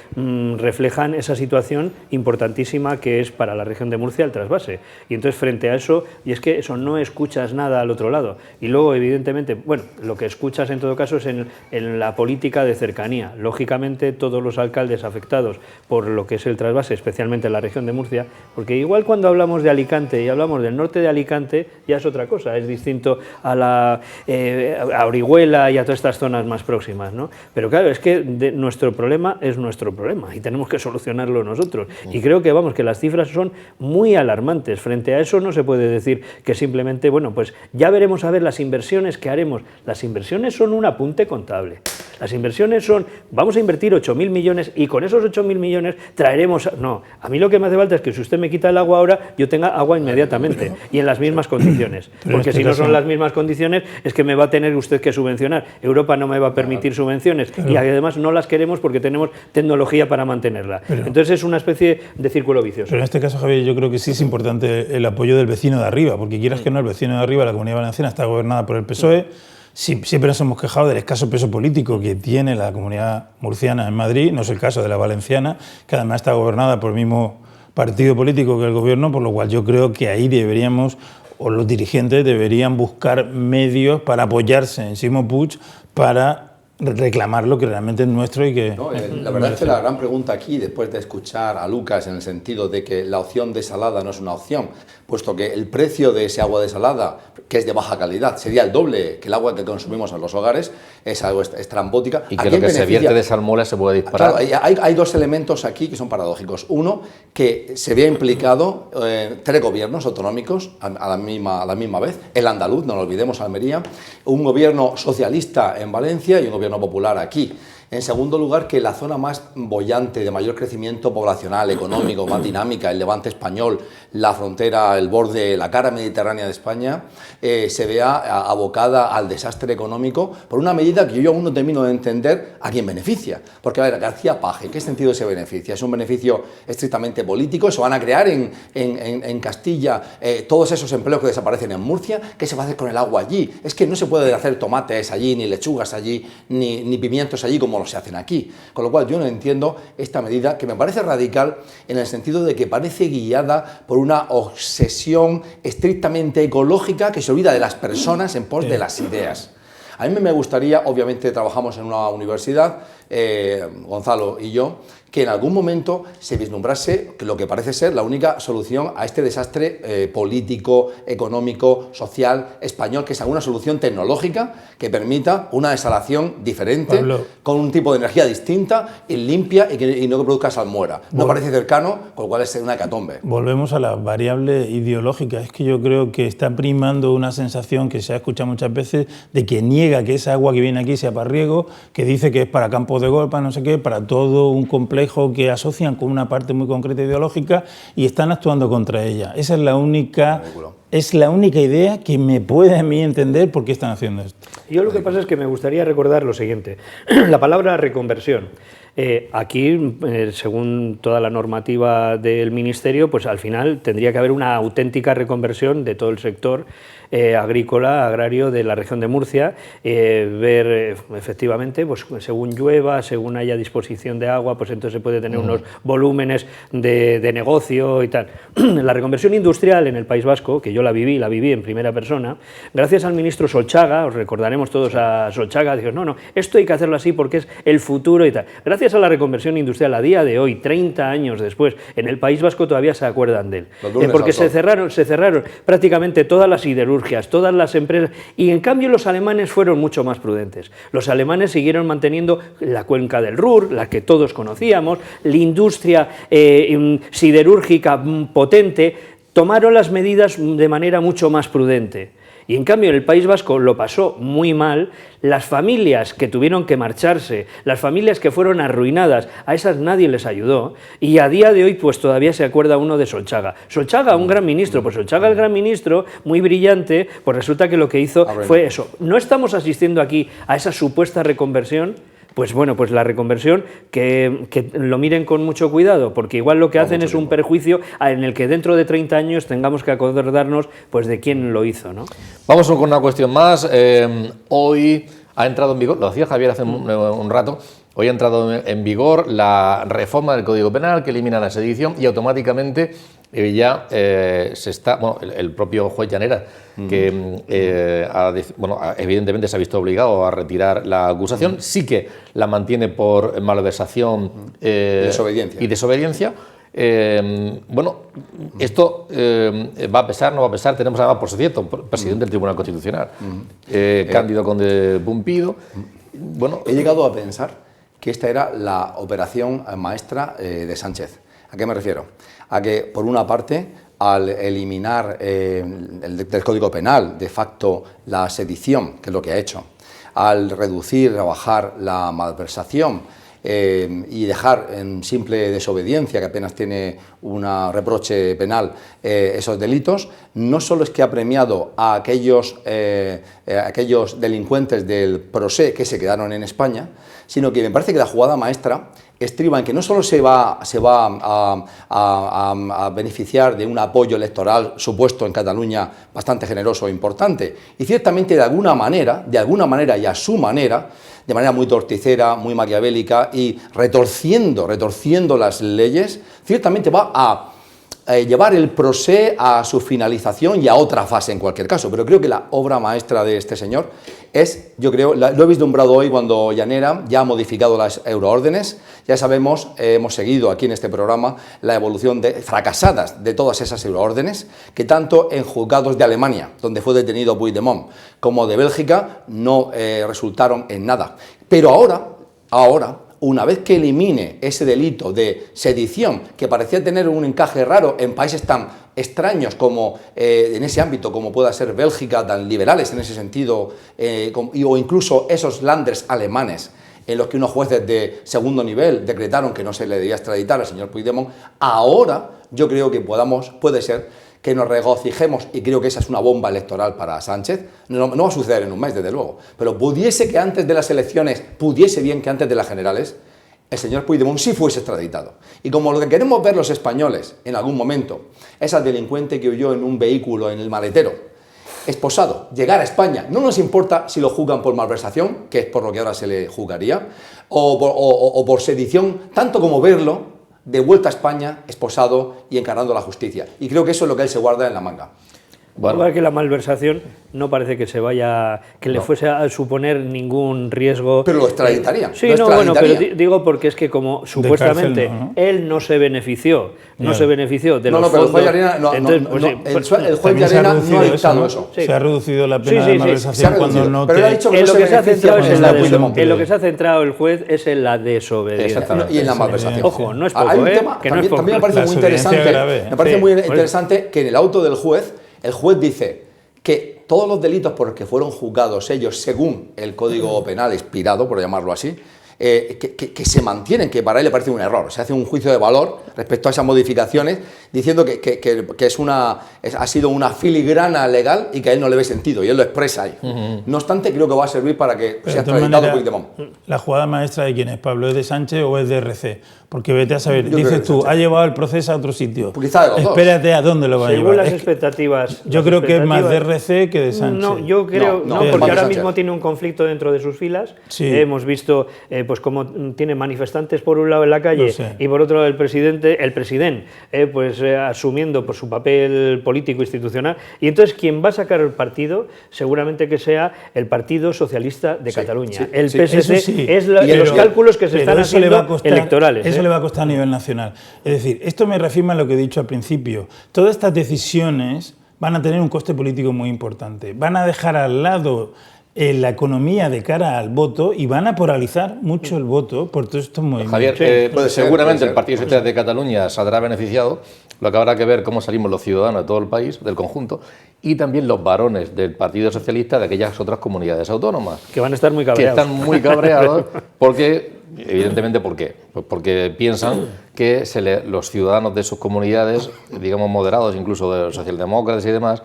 reflejan esa situación importantísima que es para la región de Murcia el trasvase. Y entonces, frente a eso, y es que eso no escuchas nada al otro lado. Y luego, evidentemente, bueno, lo que escuchas en todo caso es en la política de cercanía. Lógicamente, todos los alcaldes afectados por lo que es el trasvase, especialmente en la región de Murcia, porque igual cuando hablamos de Alicante y hablamos del norte de Alicante ya es otra cosa, es distinto a a Orihuela y a todas estas zonas más próximas, ¿no? Pero claro, es que nuestro problema es nuestro problema y tenemos que solucionarlo nosotros. Y creo que, vamos, que las cifras son muy alarmantes. Frente a eso no se puede decir que simplemente, bueno, pues ya veremos a ver las inversiones que haremos. Las inversiones son un apunte contable. Las inversiones son, vamos a invertir 8.000 millones y con esos 8.000 millones traeremos... No, a mí lo que me hace falta es que si usted me quita el agua ahora, yo tenga agua inmediatamente y en las mismas condiciones. Porque si no son las mismas condiciones, es que me va a tener usted que subvencionar. Europa no me va a permitir subvenciones y además no las queremos porque tenemos tecnología para mantenerla. Entonces es una especie de círculo vicioso. Pero en este caso, Javier, yo creo que sí es importante el apoyo del vecino de arriba, porque quieras que no, el vecino de arriba, la Comunidad Valenciana, está gobernada por el PSOE. Sí, siempre nos hemos quejado del escaso peso político que tiene la comunidad murciana en Madrid, no es el caso de la valenciana, que además está gobernada por el mismo partido político que el gobierno, por lo cual yo creo que ahí deberíamos, o los dirigentes deberían buscar medios para apoyarse en Ximo Puig para reclamar lo que realmente es nuestro y que... No, la verdad es que la gran pregunta aquí, después de escuchar a Lucas en el sentido de que la opción desalada no es una opción, puesto que el precio de ese agua desalada, que es de baja calidad, sería el doble que el agua que consumimos en los hogares, es algo estrambótica. Y que lo que se vierte de salmuera se puede disparar. Claro, hay dos elementos aquí que son paradójicos. Uno, que se vea implicado 3 gobiernos autonómicos a la misma vez. El andaluz, no lo olvidemos, Almería, un gobierno socialista en Valencia y un gobierno popular aquí. En segundo lugar, que la zona más boyante, de mayor crecimiento poblacional, económico, más dinámica, el Levante español, la frontera, el borde, la cara mediterránea de España, se vea abocada al desastre económico por una medida que yo aún no termino de entender a quién beneficia. Porque, a ver, García Paje, ¿en qué sentido se beneficia? ¿Es un beneficio estrictamente político? ¿Se van a crear en Castilla todos esos empleos que desaparecen en Murcia? ¿Qué se va a hacer con el agua allí? Es que no se puede hacer tomates allí, ni lechugas allí, ni pimientos allí como se hacen aquí. Con lo cual yo no entiendo esta medida, que me parece radical en el sentido de que parece guiada por una obsesión estrictamente ecológica que se olvida de las personas en pos de las ideas. A mí me gustaría, obviamente trabajamos en una universidad, Gonzalo y yo, que en algún momento se vislumbrase lo que parece ser la única solución a este desastre político, económico, social, español, que es alguna solución tecnológica que permita una desalación diferente, Pablo, con un tipo de energía distinta y limpia y no que produzca salmuera. No parece cercano, con lo cual es una hecatombe. Volvemos a la variable ideológica. Es que yo creo que está primando una sensación que se ha escuchado muchas veces de que niega que esa agua que viene aquí sea para riego, que dice que es para campos de golf, para no sé qué, para todo un complejo que asocian con una parte muy concreta ideológica y están actuando contra ella. Esa es la única idea que me puede a mí entender por qué están haciendo esto. Yo lo que pasa es que me gustaría recordar lo siguiente. La palabra reconversión. Aquí, según toda la normativa del Ministerio, pues al final tendría que haber una auténtica reconversión de todo el sector agrícola, agrario de la región de Murcia, ver efectivamente, pues según llueva, según haya disposición de agua, pues entonces se puede tener unos volúmenes de negocio y tal. La reconversión industrial en el País Vasco, que yo la viví en primera persona, gracias al ministro Solchaga, os recordaremos todos a Solchaga, dijo, no, esto hay que hacerlo así porque es el futuro y tal. Gracias a la reconversión industrial a día de hoy, 30 años después, en el País Vasco todavía se acuerdan de él. Porque se cerraron prácticamente todas las siderurgias, todas las empresas, y en cambio los alemanes fueron mucho más prudentes. Los alemanes siguieron manteniendo la cuenca del Ruhr, la que todos conocíamos, la industria siderúrgica potente, tomaron las medidas de manera mucho más prudente. Y en cambio en el País Vasco lo pasó muy mal, las familias que tuvieron que marcharse, las familias que fueron arruinadas, a esas nadie les ayudó, y a día de hoy pues todavía se acuerda uno de Solchaga. Solchaga, un gran ministro, pues Solchaga el gran ministro, muy brillante, pues resulta que lo que hizo fue eso. No estamos asistiendo aquí a esa supuesta reconversión. Pues bueno, pues la reconversión, que lo miren con mucho cuidado, porque igual lo que hacen es un perjuicio en el que dentro de 30 años tengamos que acordarnos pues de quién lo hizo, ¿no? Vamos con una cuestión más. Hoy ha entrado en vigor, lo decía Javier hace un rato, hoy ha entrado en vigor la reforma del Código Penal que elimina la sedición y automáticamente ya se está, bueno, el propio juez Llanera, que evidentemente se ha visto obligado a retirar la acusación, sí que la mantiene por malversación y desobediencia. Bueno, esto va a pesar, no va a pesar. Tenemos además, por cierto, presidente del Tribunal Constitucional, Cándido Conde Pumpido. Bueno, he llegado a pensar que esta era la operación maestra de Sánchez. ¿A qué me refiero? A que, por una parte, al eliminar del Código Penal, de facto, la sedición, que es lo que ha hecho, al reducir, rebajar la malversación y dejar en simple desobediencia, que apenas tiene un reproche penal, esos delitos, no solo es que ha premiado a aquellos delincuentes del procés que se quedaron en España, sino que me parece que la jugada maestra estriba en que no solo se va a beneficiar de un apoyo electoral supuesto en Cataluña bastante generoso e importante, y ciertamente de alguna manera y a su manera, de manera muy torticera, muy maquiavélica y retorciendo las leyes, ciertamente va a llevar el procés a su finalización y a otra fase en cualquier caso. Pero creo que la obra maestra de este señor es, yo creo, lo he vislumbrado hoy cuando Llanera ya ha modificado las euroórdenes. Ya sabemos, hemos seguido aquí en este programa la evolución fracasadas de todas esas euroórdenes, que tanto en juzgados de Alemania, donde fue detenido Puigdemont, como de Bélgica, no resultaron en nada. Pero ahora, una vez que elimine ese delito de sedición, que parecía tener un encaje raro en países tan extraños como en ese ámbito, como pueda ser Bélgica, tan liberales en ese sentido, o incluso esos landers alemanes, en los que unos jueces de segundo nivel decretaron que no se le debía extraditar al señor Puigdemont, ahora yo creo que puede ser que nos regocijemos, y creo que esa es una bomba electoral para Sánchez, no va a suceder en un mes, desde luego, pero pudiese que antes de las elecciones, pudiese bien que antes de las generales, el señor Puigdemont sí fuese extraditado. Y como lo que queremos ver los españoles en algún momento, esa delincuente que huyó en un vehículo en el maletero, esposado, llegar a España, no nos importa si lo juzgan por malversación, que es por lo que ahora se le juzgaría, o por sedición, tanto como verlo de vuelta a España, esposado y encarando la justicia. Y creo que eso es lo que él se guarda en la manga. Bueno, que la malversación no parece que le fuese a suponer ningún riesgo. Pero lo extraditarían. Sí, no, bueno, pero digo porque es que como supuestamente cárcel, ¿no? él no se benefició de los fondos. Pero el juez Llarena el juez Llarena no ha dictado eso. Se ha reducido la pena de malversación cuando no pero él ha dicho que en no lo que se ha beneficia centrado es con en lo que se ha centrado el juez es en la desobediencia. Y en la malversación. Ojo, no es poco, Hay un tema, que no es poco. también me parece muy interesante. Me parece muy interesante que en el auto del juez, el juez dice que todos los delitos por los que fueron juzgados ellos, según el Código Penal expirado, por llamarlo así, que se mantienen, que para él le parece un error. Se hace un juicio de valor respecto a esas modificaciones, diciendo que ha sido una filigrana legal y que a él no le ve sentido, y él lo expresa ahí. No obstante, creo que va a servir para que sea extraditado Puigdemont. La jugada maestra de quién es, Pablo, ¿es de Sánchez o es de RC? Porque vete a saber, dices tú, ha llevado el proceso a otro sitio. Quizá de los dos. Espérate a dónde lo va a llevar. Según las expectativas. Yo creo que es más de RC que de Sánchez. No, yo creo, No, porque ahora Sánchez mismo tiene un conflicto dentro de sus filas. Sí. Hemos visto pues como tiene manifestantes por un lado en la calle y por otro lado el presidente asumiendo por su papel político institucional. Y entonces quien va a sacar el partido seguramente que sea el Partido Socialista de Cataluña. El PSC es los cálculos que se están haciendo electorales. Eso le va a costar a nivel nacional. Es decir, esto me reafirma lo que he dicho al principio. Todas estas decisiones van a tener un coste político muy importante. Van a dejar al lado la economía de cara al voto y van a polarizar mucho el voto por todos estos movimientos. Javier, seguramente el Partido Socialista de Cataluña saldrá beneficiado. Lo que habrá que ver cómo salimos los ciudadanos de todo el país, del conjunto, y también los varones del Partido Socialista de aquellas otras comunidades autónomas. Que van a estar muy cabreados. Que están muy cabreados porque, evidentemente, ¿por qué? Pues porque piensan que los ciudadanos de sus comunidades, digamos moderados, incluso de los socialdemócratas y demás,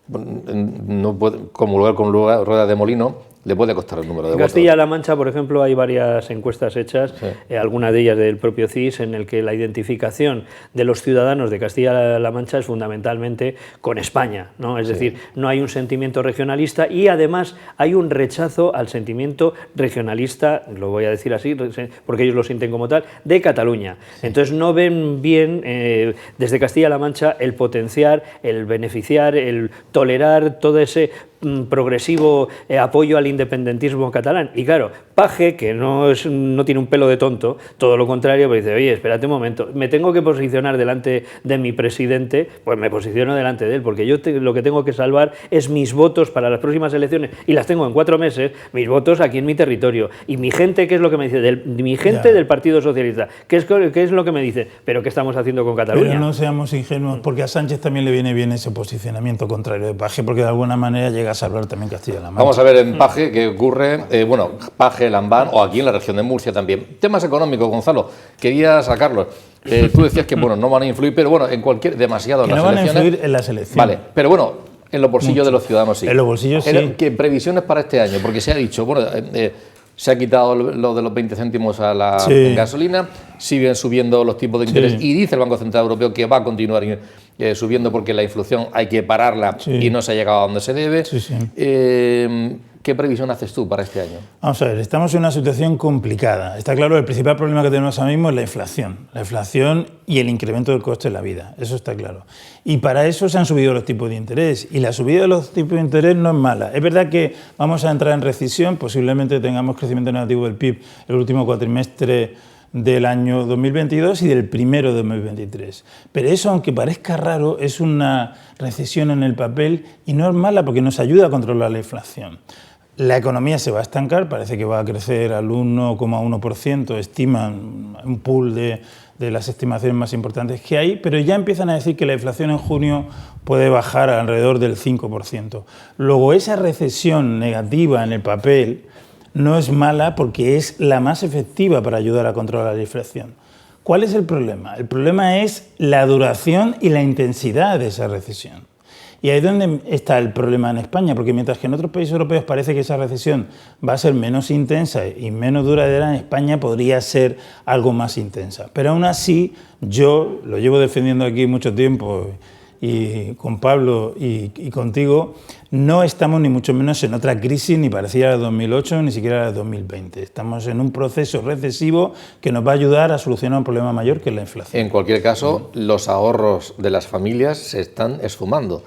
no puede comulgar con ruedas de molino, le puede costar el número de votos. En Castilla-La Mancha, por ejemplo, hay varias encuestas hechas, algunas de ellas del propio CIS, en el que la identificación de los ciudadanos de Castilla-La Mancha es fundamentalmente con España, ¿no? Es decir, no hay un sentimiento regionalista y además hay un rechazo al sentimiento regionalista, lo voy a decir así, porque ellos lo sienten como tal, de Cataluña. Entonces no ven bien desde Castilla-La Mancha el potenciar, el beneficiar, el tolerar todo ese progresivo apoyo al independentismo catalán. Y claro, Paje, que no tiene un pelo de tonto, todo lo contrario, pues dice, oye, espérate un momento, me tengo que posicionar delante de mi presidente, pues me posiciono delante de él, porque yo lo que tengo que salvar es mis votos para las próximas elecciones, y las tengo en 4 meses, mis votos aquí en mi territorio. Y mi gente, ¿qué es lo que me dice? Mi gente del Partido Socialista, ¿qué es lo que me dice? ¿Pero qué estamos haciendo con Cataluña? Pero no seamos ingenuos, porque a Sánchez también le viene bien ese posicionamiento contrario de Paje, porque de alguna manera llega a salvar también Castilla-La Mancha. Vamos a ver en Paje qué ocurre, Paje, Lambán o aquí en la región de Murcia también. Temas económicos, Gonzalo, quería sacarlos. Tú decías que no van a influir, pero demasiado en las elecciones. No van a influir en las elecciones. Vale, pero en los bolsillos de los ciudadanos sí. En los bolsillos sí. ¿Qué previsiones para este año? Porque se ha dicho, se ha quitado lo de los 20 céntimos a la gasolina, siguen subiendo los tipos de interés y dice el Banco Central Europeo que va a continuar subiendo porque la inflación hay que pararla y no se ha llegado a donde se debe. ¿Qué previsión haces tú para este año? Vamos a ver, estamos en una situación complicada. Está claro, el principal problema que tenemos ahora mismo es la inflación y el incremento del coste de la vida, eso está claro. Y para eso se han subido los tipos de interés, y la subida de los tipos de interés no es mala. Es verdad que vamos a entrar en recesión, posiblemente tengamos crecimiento negativo del PIB el último cuatrimestre del año 2022 y del primero de 2023. Pero eso, aunque parezca raro, es una recesión en el papel y no es mala porque nos ayuda a controlar la inflación. La economía se va a estancar, parece que va a crecer al 1,1%, estiman un pool de las estimaciones más importantes que hay, pero ya empiezan a decir que la inflación en junio puede bajar a alrededor del 5%. Luego, esa recesión negativa en el papel no es mala porque es la más efectiva para ayudar a controlar la inflación. ¿Cuál es el problema? El problema es la duración y la intensidad de esa recesión. Y ahí es donde está el problema en España, porque mientras que en otros países europeos parece que esa recesión va a ser menos intensa y menos duradera, en España podría ser algo más intensa. Pero aún así, yo lo llevo defendiendo aquí mucho tiempo, y con Pablo y contigo, no estamos ni mucho menos en otra crisis ni parecida a la de 2008 ni siquiera a la de 2020. Estamos en un proceso recesivo que nos va a ayudar a solucionar un problema mayor que es la inflación. En cualquier caso, los ahorros de las familias se están esfumando.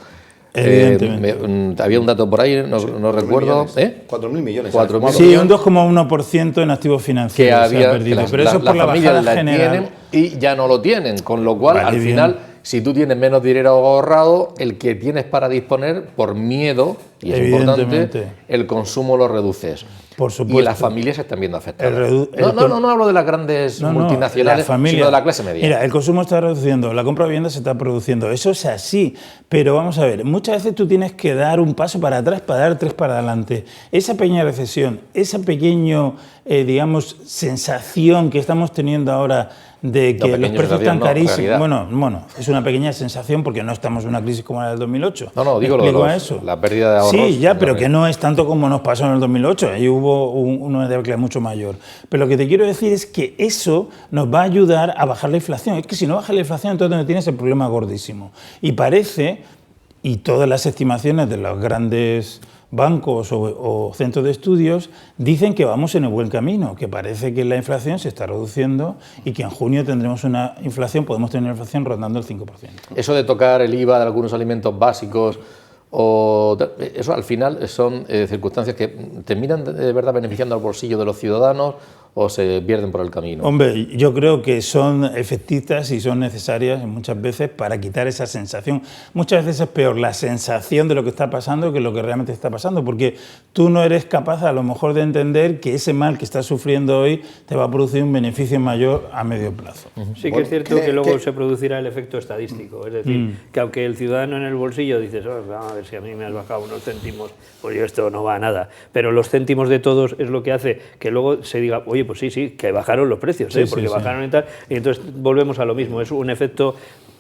Evidentemente. Había un dato por ahí, no recuerdo. 4.000 millones. 4.000 Sí, un 2,1% en activos financieros se ha perdido. Pero eso es por la bajada general. Tienen y ya no lo tienen, con lo cual, al final, si tú tienes menos dinero ahorrado, el que tienes para disponer, por miedo, y es importante, el consumo lo reduces. Por supuesto. Y las familias se están viendo afectadas. No hablo de las grandes multinacionales, sino de la clase media. Mira, el consumo está reduciendo, la compra de vivienda se está produciendo, eso es así. Pero vamos a ver, muchas veces tú tienes que dar un paso para atrás para dar tres para adelante. Esa pequeña recesión, esa pequeña, sensación que estamos teniendo ahora de que los precios están carísimos. Bueno, es una pequeña sensación porque no estamos en una crisis como la del 2008. Digo la pérdida de ahorros. Sí, ya, pero que no es tanto como nos pasó en el 2008. Ahí hubo una debacle mucho mayor. Pero lo que te quiero decir es que eso nos va a ayudar a bajar la inflación. Es que si no baja la inflación, entonces no tienes el problema gordísimo. Y parece, y todas las estimaciones de los grandes bancos o centros de estudios dicen que vamos en el buen camino, que parece que la inflación se está reduciendo y que en junio tendremos podemos tener una inflación rondando el 5%. Eso de tocar el IVA de algunos alimentos básicos, eso al final son circunstancias que terminan de verdad beneficiando al bolsillo de los ciudadanos o se pierden por el camino. Hombre, yo creo que son efectivas y son necesarias muchas veces para quitar esa sensación. Muchas veces es peor la sensación de lo que está pasando que lo que realmente está pasando, porque tú no eres capaz a lo mejor de entender que ese mal que estás sufriendo hoy te va a producir un beneficio mayor a medio plazo. Sí que es cierto que luego se producirá el efecto estadístico, es decir, que aunque el ciudadano en el bolsillo dices, vamos a ver si a mí me has bajado unos céntimos, pues yo esto no va a nada, pero los céntimos de todos es lo que hace que luego se diga, oye, pues sí, que bajaron los precios, porque bajaron y tal, y entonces volvemos a lo mismo, es un efecto,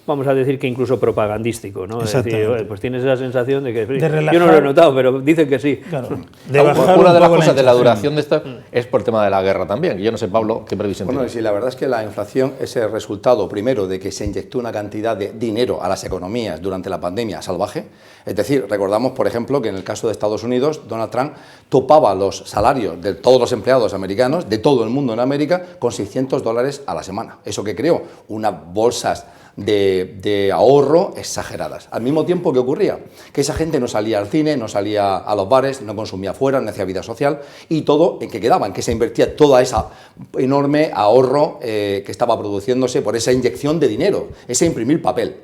vamos a decir que incluso propagandístico, ¿no? Es decir, pues tienes esa sensación de que yo no lo he notado, pero dicen que sí. Claro. Una de las cosas de la duración de esto es por el tema de la guerra también. Yo no sé, Pablo, ¿qué previsión tiene? Sí, la verdad es que la inflación es el resultado, primero, de que se inyectó una cantidad de dinero a las economías durante la pandemia salvaje. Es decir, recordamos, por ejemplo, que en el caso de Estados Unidos, Donald Trump topaba los salarios de todos los empleados americanos, de todo el mundo en América, con $600 a la semana. Eso que creó unas bolsas de ahorro exageradas. Al mismo tiempo, ¿qué ocurría? Que esa gente no salía al cine, no salía a los bares, no consumía fuera, no hacía vida social, y todo en que quedaba, en que se invertía toda esa enorme ahorro que estaba produciéndose por esa inyección de dinero, ese imprimir papel.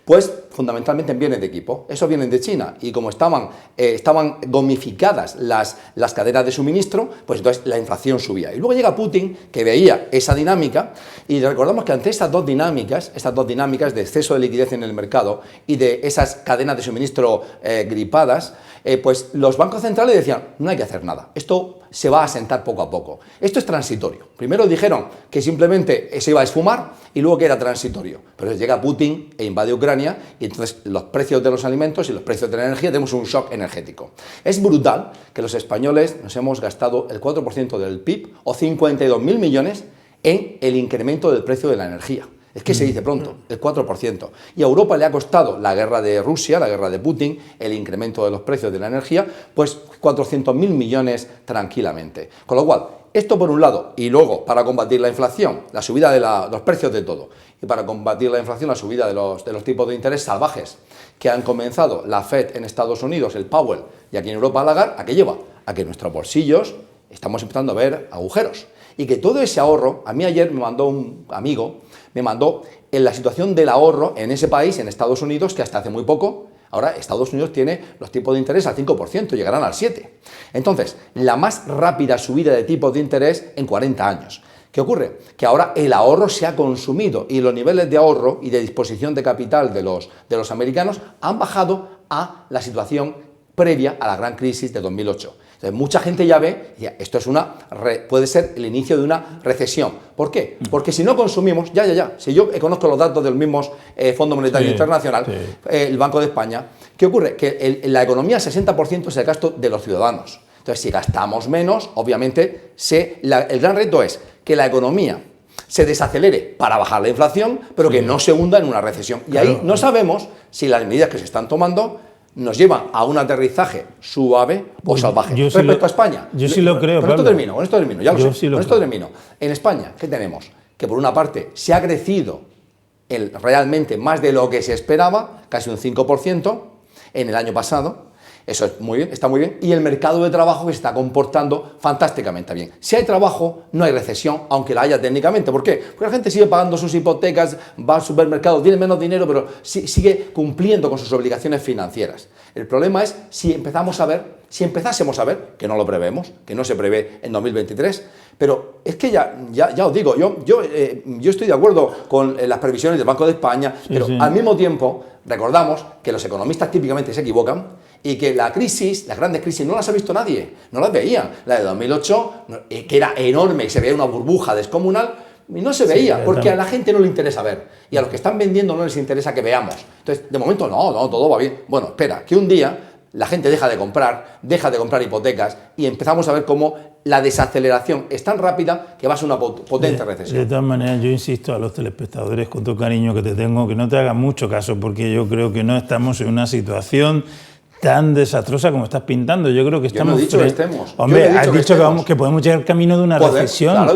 Pues fundamentalmente en bienes de equipo. Esos vienen de China y como estaban gomificadas las cadenas de suministro, pues entonces la inflación subía. Y luego llega Putin, que veía esa dinámica, y recordamos que ante estas dos dinámicas de exceso de liquidez en el mercado y de esas cadenas de suministro gripadas, pues los bancos centrales decían, no hay que hacer nada, esto se va a asentar poco a poco, esto es transitorio. Primero dijeron que simplemente se iba a esfumar y luego que era transitorio, pero llega Putin e invade Ucrania y entonces los precios de los alimentos y los precios de la energía tenemos un shock energético. Es brutal que los españoles nos hemos gastado el 4% del PIB o 52.000 millones en el incremento del precio de la energía. Es que se dice pronto, el 4%. Y a Europa le ha costado la guerra de Rusia, la guerra de Putin, el incremento de los precios de la energía, pues 400.000 millones tranquilamente. Con lo cual, esto por un lado, y luego para combatir la inflación, la subida de los precios de todo, y para combatir la inflación, la subida de los tipos de interés salvajes que han comenzado la Fed en Estados Unidos, el Powell, y aquí en Europa Lagarde, ¿a qué lleva? A que en nuestros bolsillos estamos empezando a ver agujeros. Y que todo ese ahorro, a mí ayer me mandó un amigo, en la situación del ahorro en ese país, en Estados Unidos, que hasta hace muy poco, ahora Estados Unidos tiene los tipos de interés al 5%, llegarán al 7%. Entonces, la más rápida subida de tipos de interés en 40 años. ¿Qué ocurre? Que ahora el ahorro se ha consumido y los niveles de ahorro y de disposición de capital de los americanos han bajado a la situación previa a la gran crisis de 2008. Entonces, mucha gente ya ve, esto es puede ser el inicio de una recesión. ¿Por qué? Porque si no consumimos, si yo conozco los datos del mismo Fondo Monetario Internacional, el Banco de España, ¿qué ocurre? Que la economía, 60% es el gasto de los ciudadanos. Entonces, si gastamos menos, obviamente, el gran reto es que la economía se desacelere para bajar la inflación, pero que no se hunda en una recesión. Y ahí no sabemos si las medidas que se están tomando nos llevan a un aterrizaje suave o salvaje. Respecto a España. Yo sí lo creo. Con esto termino, ya lo sé. Con esto termino. En España, ¿qué tenemos? Que por una parte se ha crecido realmente más de lo que se esperaba, casi un 5% en el año pasado. Eso es muy bien, está muy bien. Y el mercado de trabajo que se está comportando fantásticamente bien. Si hay trabajo, no hay recesión, aunque la haya técnicamente. ¿Por qué? Porque la gente sigue pagando sus hipotecas, va al supermercado, tiene menos dinero, pero sigue cumpliendo con sus obligaciones financieras. El problema es si empezásemos a ver, que no lo prevemos, que no se prevé en 2023, pero es que ya os digo, yo estoy de acuerdo con las previsiones del Banco de España, pero al mismo tiempo recordamos que los economistas típicamente se equivocan y que las grandes crisis, no las ha visto nadie, no las veían. La de 2008, que era enorme y se veía una burbuja descomunal, y no se veía, porque a la gente no le interesa ver, y a los que están vendiendo no les interesa que veamos. Entonces, de momento no, todo va bien. Bueno, espera, que un día la gente deja de comprar hipotecas y empezamos a ver cómo la desaceleración es tan rápida que va a ser una potente recesión. De todas maneras, yo insisto a los telespectadores, con todo cariño que te tengo, que no te hagan mucho caso, porque yo creo que no estamos en una situación tan desastrosa como estás pintando. Yo creo que estamos... Yo no he dicho que estemos. Hombre, has dicho que podemos llegar al camino de una recesión,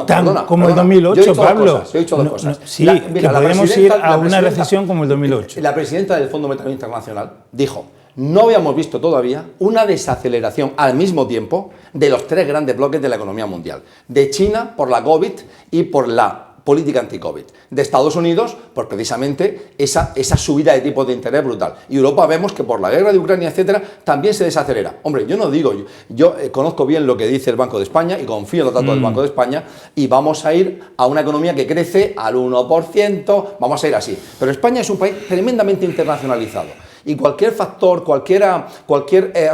perdona, como el 2008, Pablo. Yo he dicho dos cosas. Sí, que podemos ir a una recesión como el 2008. La presidenta del Fondo Monetario Internacional dijo: no habíamos visto todavía una desaceleración al mismo tiempo de los tres grandes bloques de la economía mundial. De China por la COVID y por la política anti-COVID. De Estados Unidos por precisamente esa subida de tipos de interés brutal. Y Europa vemos que por la guerra de Ucrania, etcétera, también se desacelera. Hombre, yo no digo, yo conozco bien lo que dice el Banco de España y confío en los datos del Banco de España y vamos a ir a una economía que crece al 1%, vamos a ir así. Pero España es un país tremendamente internacionalizado. Y cualquier factor, cualquier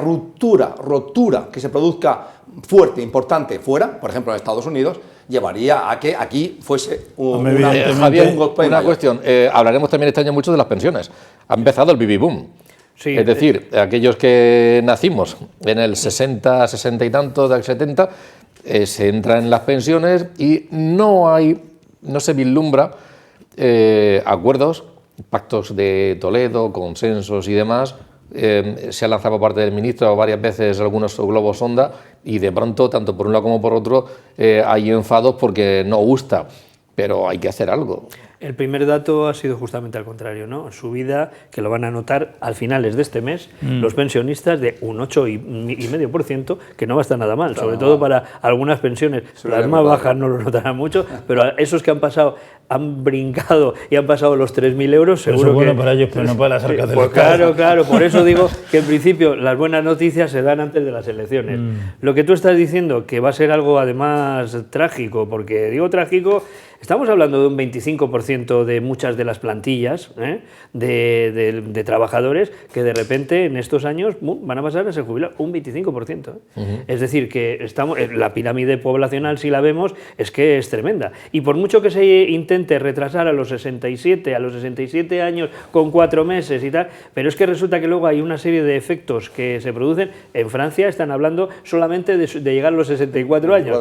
ruptura que se produzca fuerte, importante, fuera, por ejemplo en Estados Unidos, llevaría a que aquí fuese Javier, una cuestión. Hablaremos también este año mucho de las pensiones. Ha empezado el baby boom. Sí, es decir, aquellos que nacimos en el 60, 60 y tanto, del 70, se entran en las pensiones y no se vislumbra acuerdos, pactos de Toledo, consensos y demás. Se ha lanzado por parte del ministro varias veces algunos globos sonda y de pronto, tanto por un lado como por otro, hay enfados porque no gusta, pero hay que hacer algo. El primer dato ha sido justamente al contrario, ¿no? Subida que lo van a notar al finales de este mes los pensionistas de un 8,5%, que no va a estar nada mal, sobre todo para algunas pensiones. Las más bajas no lo notarán mucho, pero a esos que han brincado y han pasado los 3.000 euros, seguro eso es bueno que... para ellos, pero no para las arcas del Estado. Claro, por eso digo que en principio las buenas noticias se dan antes de las elecciones. Lo que tú estás diciendo, que va a ser algo además trágico, porque digo trágico, estamos hablando de un 25% de muchas de las plantillas de trabajadores que de repente en estos años van a pasar a ser jubilados, un 25%. Es decir, que la pirámide poblacional, si la vemos, es que es tremenda. Y por mucho que se intente retrasar a los 67 años con 4 meses y tal, pero es que resulta que luego hay una serie de efectos que se producen. En Francia están hablando solamente de llegar a los 64 años.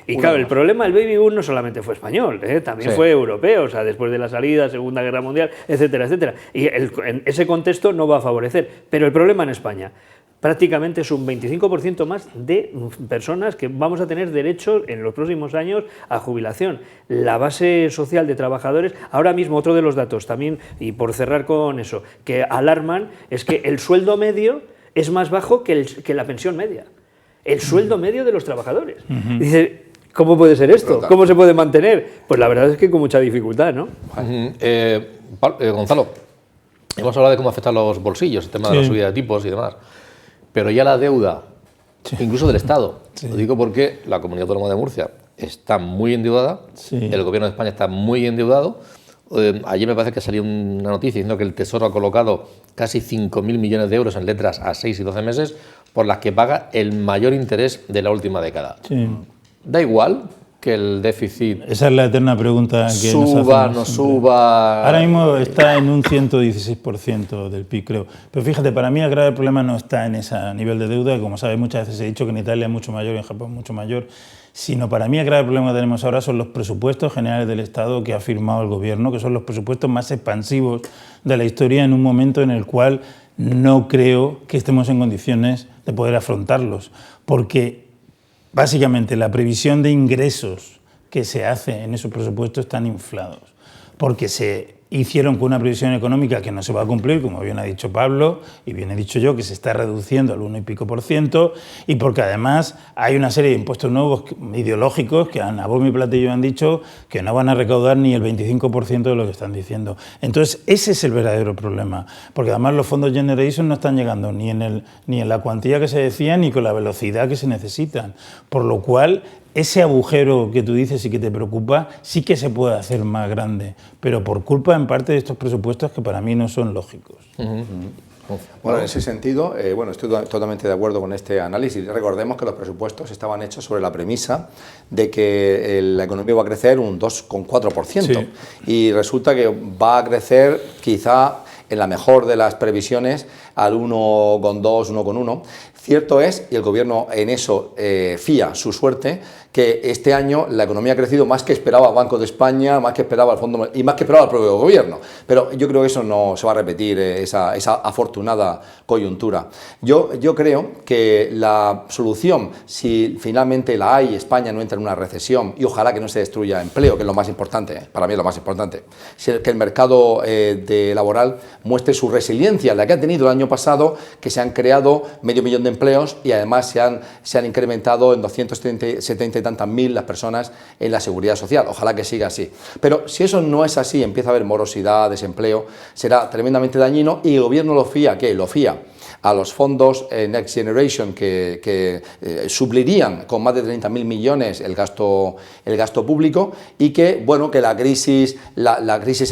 Y claro, el problema del baby boom no solamente fue español. español, también Sí. fue europeo, o sea, después de la salida, Segunda Guerra Mundial, etcétera, etcétera. Y en ese contexto no va a favorecer. Pero el problema en España prácticamente es un 25% más de personas que vamos a tener derecho en los próximos años a jubilación. La base social de trabajadores, ahora mismo otro de los datos también, y por cerrar con eso, que alarman, es que el sueldo medio es más bajo que la pensión media. El sueldo medio de los trabajadores. Dice, ¿cómo puede ser esto? ¿Cómo se puede mantener? Pues la verdad es que con mucha dificultad, ¿no? Gonzalo, hemos hablado de cómo afectan los bolsillos, el tema de la subida de tipos y demás. Pero ya la deuda, incluso del Estado, lo digo porque la Comunidad Autónoma de Murcia está muy endeudada, el Gobierno de España está muy endeudado. Ayer me parece que salió una noticia diciendo que el Tesoro ha colocado casi 5.000 millones de euros en letras a 6 y 12 meses por las que paga el mayor interés de la última década. Sí. Da igual que el déficit Esa es la eterna pregunta que suba, nos no hacemos siempre. suba. Ahora mismo está en un 116% del PIB, creo. Pero fíjate, para mí el grave problema no está en ese nivel de deuda, como sabes, muchas veces he dicho que en Italia es mucho mayor y en Japón mucho mayor, sino para mí el grave problema que tenemos ahora son los presupuestos generales del Estado que ha firmado el Gobierno, que son los presupuestos más expansivos de la historia en un momento en el cual no creo que estemos en condiciones de poder afrontarlos, porque básicamente la previsión de ingresos que se hace en esos presupuestos están inflados, porque se hicieron con una previsión económica que no se va a cumplir, como bien ha dicho Pablo, y bien he dicho yo, que se está reduciendo al 1 y pico %, y porque además hay una serie de impuestos nuevos ideológicos que a bombo y platillo han dicho que no van a recaudar ni el 25% de lo que están diciendo. Entonces, ese es el verdadero problema, porque además los fondos Generation no están llegando ni en la cuantía que se decía, ni con la velocidad que se necesitan, por lo cual ese agujero que tú dices y que te preocupa sí que se puede hacer más grande, pero por culpa en parte de estos presupuestos que para mí no son lógicos. Bueno, en ese sentido, estoy totalmente de acuerdo con este análisis. Recordemos que los presupuestos estaban hechos sobre la premisa de que la economía va a crecer un 2,4%. Sí. Y resulta que va a crecer quizá en la mejor de las previsiones al 1,2, 1,1. Cierto es, y el Gobierno en eso fía su suerte, que este año la economía ha crecido más que esperaba el Banco de España, más que esperaba el Fondo y más que esperaba el propio Gobierno. Pero yo creo que eso no se va a repetir, esa afortunada coyuntura. Yo creo que la solución, si finalmente la hay, España no entra en una recesión, y ojalá que no se destruya empleo, que es lo más importante, para mí es lo más importante, que el mercado laboral muestre su resiliencia, la que ha tenido el año pasado, que se han creado 500.000 de empleos y además se han incrementado en 270 y tantas mil las personas en la seguridad social. Ojalá que siga así. Pero si eso no es así, empieza a haber morosidad, desempleo, será tremendamente dañino y el Gobierno lo fía, ¿qué? Lo fía a los fondos Next Generation que suplirían con más de 30.000 millones el gasto público y que, bueno, que la crisis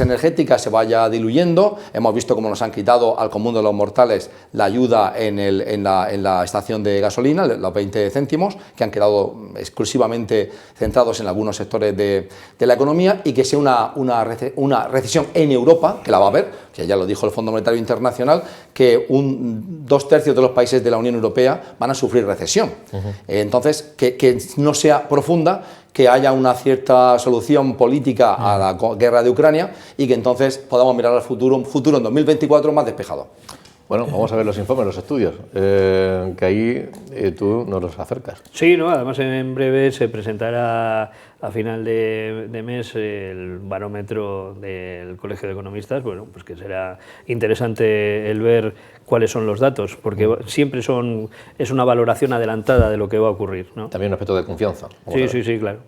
energética se vaya diluyendo. Hemos visto cómo nos han quitado al común de los mortales la ayuda en la estación de gasolina, los 20 céntimos, que han quedado exclusivamente centrados en algunos sectores de la economía y que sea una recesión en Europa, que la va a haber, que ya lo dijo el Fondo Monetario Internacional, que 2/3 de los países de la Unión Europea van a sufrir recesión. Entonces, que no sea profunda, que haya una cierta solución política a la guerra de Ucrania y que entonces podamos mirar al futuro, un futuro en 2024 más despejado. Bueno, vamos a ver los informes, los estudios, que ahí tú nos los acercas. Sí, ¿no? Además en breve se presentará a final de mes el barómetro del Colegio de Economistas, bueno, pues que será interesante el ver cuáles son los datos, porque siempre es una valoración adelantada de lo que va a ocurrir, ¿no? También un aspecto de confianza. Sí, claro.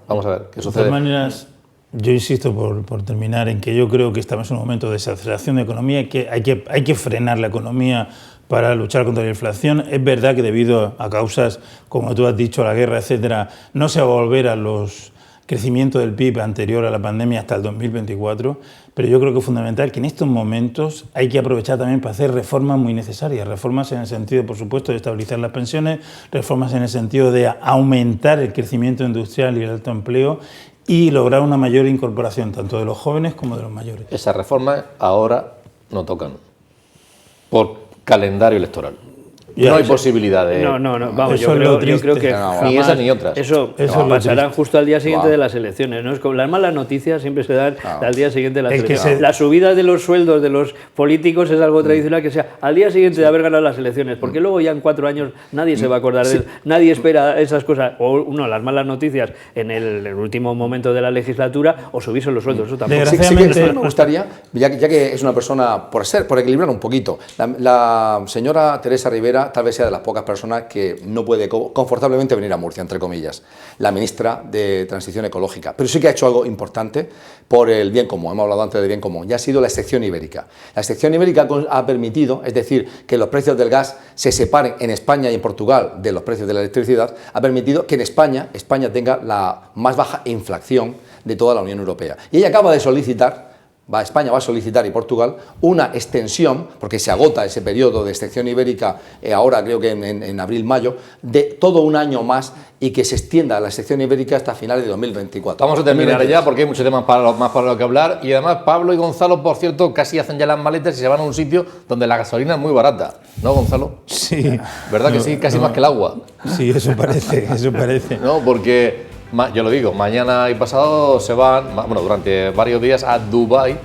Vamos a ver qué sucede. De todas maneras, yo insisto, por terminar, en que yo creo que estamos en un momento de desaceleración de economía, que hay que frenar la economía para luchar contra la inflación. Es verdad que debido a causas, como tú has dicho, la guerra, etcétera, no se va a volver a los crecimientos del PIB anterior a la pandemia hasta el 2024, pero yo creo que es fundamental que en estos momentos hay que aprovechar también para hacer reformas muy necesarias, reformas en el sentido, por supuesto, de estabilizar las pensiones, reformas en el sentido de aumentar el crecimiento industrial y el alto empleo, y lograr una mayor incorporación tanto de los jóvenes como de los mayores. Esas reformas ahora no tocan por calendario electoral. No hay posibilidad de... No, vamos, Eso yo es creo que ni esas ni otras. Eso es lo pasará triste. justo al día siguiente de las elecciones, ¿no? Es como las malas noticias siempre se dan al día siguiente de las Es que elecciones. La subida de los sueldos de los políticos es algo tradicional que sea al día siguiente de haber ganado las elecciones, porque luego ya en 4 años nadie se va a acordar de él, nadie espera esas cosas, o las malas noticias en el último momento de la legislatura, o subirse los sueldos, eso tampoco. Sí que me gustaría, ya que es una persona, por equilibrar un poquito, la señora Teresa Rivera tal vez sea de las pocas personas que no puede confortablemente venir a Murcia, entre comillas, la ministra de Transición Ecológica, pero sí que ha hecho algo importante por el bien común, hemos hablado antes del bien común, ya ha sido la excepción ibérica. La excepción ibérica ha permitido, es decir, que los precios del gas se separen en España y en Portugal de los precios de la electricidad, ha permitido que en España tenga la más baja inflación de toda la Unión Europea. Y ella acaba de solicitar, España va a solicitar y Portugal una extensión, porque se agota ese periodo de excepción ibérica, ahora creo que en abril-mayo, de todo un año más y que se extienda la excepción ibérica hasta finales de 2024. Vamos a terminar ya porque hay muchos temas más para lo que hablar y además Pablo y Gonzalo, por cierto, casi hacen ya las maletas y se van a un sitio donde la gasolina es muy barata, ¿no, Gonzalo? Sí. ¿Verdad que sí? Casi más que el agua. Sí, eso parece, eso parece. No, porque... Yo lo digo, mañana y pasado se van, durante varios días a Dubái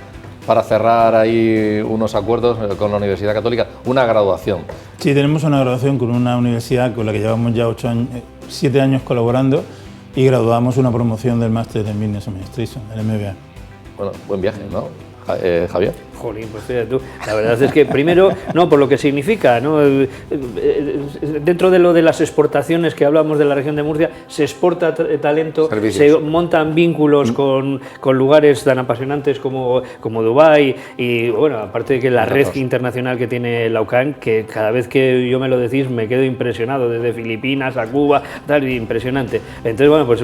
para cerrar ahí unos acuerdos con la Universidad Católica, una graduación. Sí, tenemos una graduación con una universidad con la que llevamos ya 7 años colaborando y graduamos una promoción del máster en Business Administration, el MBA. Bueno, buen viaje, ¿no, Javier? Jolín, pues fíjate tú, la verdad es que primero, por lo que significa, ¿no? Dentro de lo de las exportaciones que hablamos de la región de Murcia, se exporta talento, servicios. Se montan vínculos con lugares tan apasionantes como Dubái y bueno, aparte de que la red internacional que tiene la UCAN, que cada vez que yo me lo decís me quedo impresionado, desde Filipinas a Cuba, tal, impresionante. Entonces, bueno, pues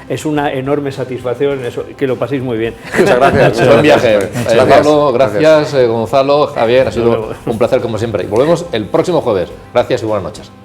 es una enorme satisfacción eso, que lo paséis muy bien. Muchas gracias. Buen viaje. Gracias. Pablo, gracias. Gonzalo, Javier, ha sido un placer como siempre. Y volvemos el próximo jueves. Gracias y buenas noches.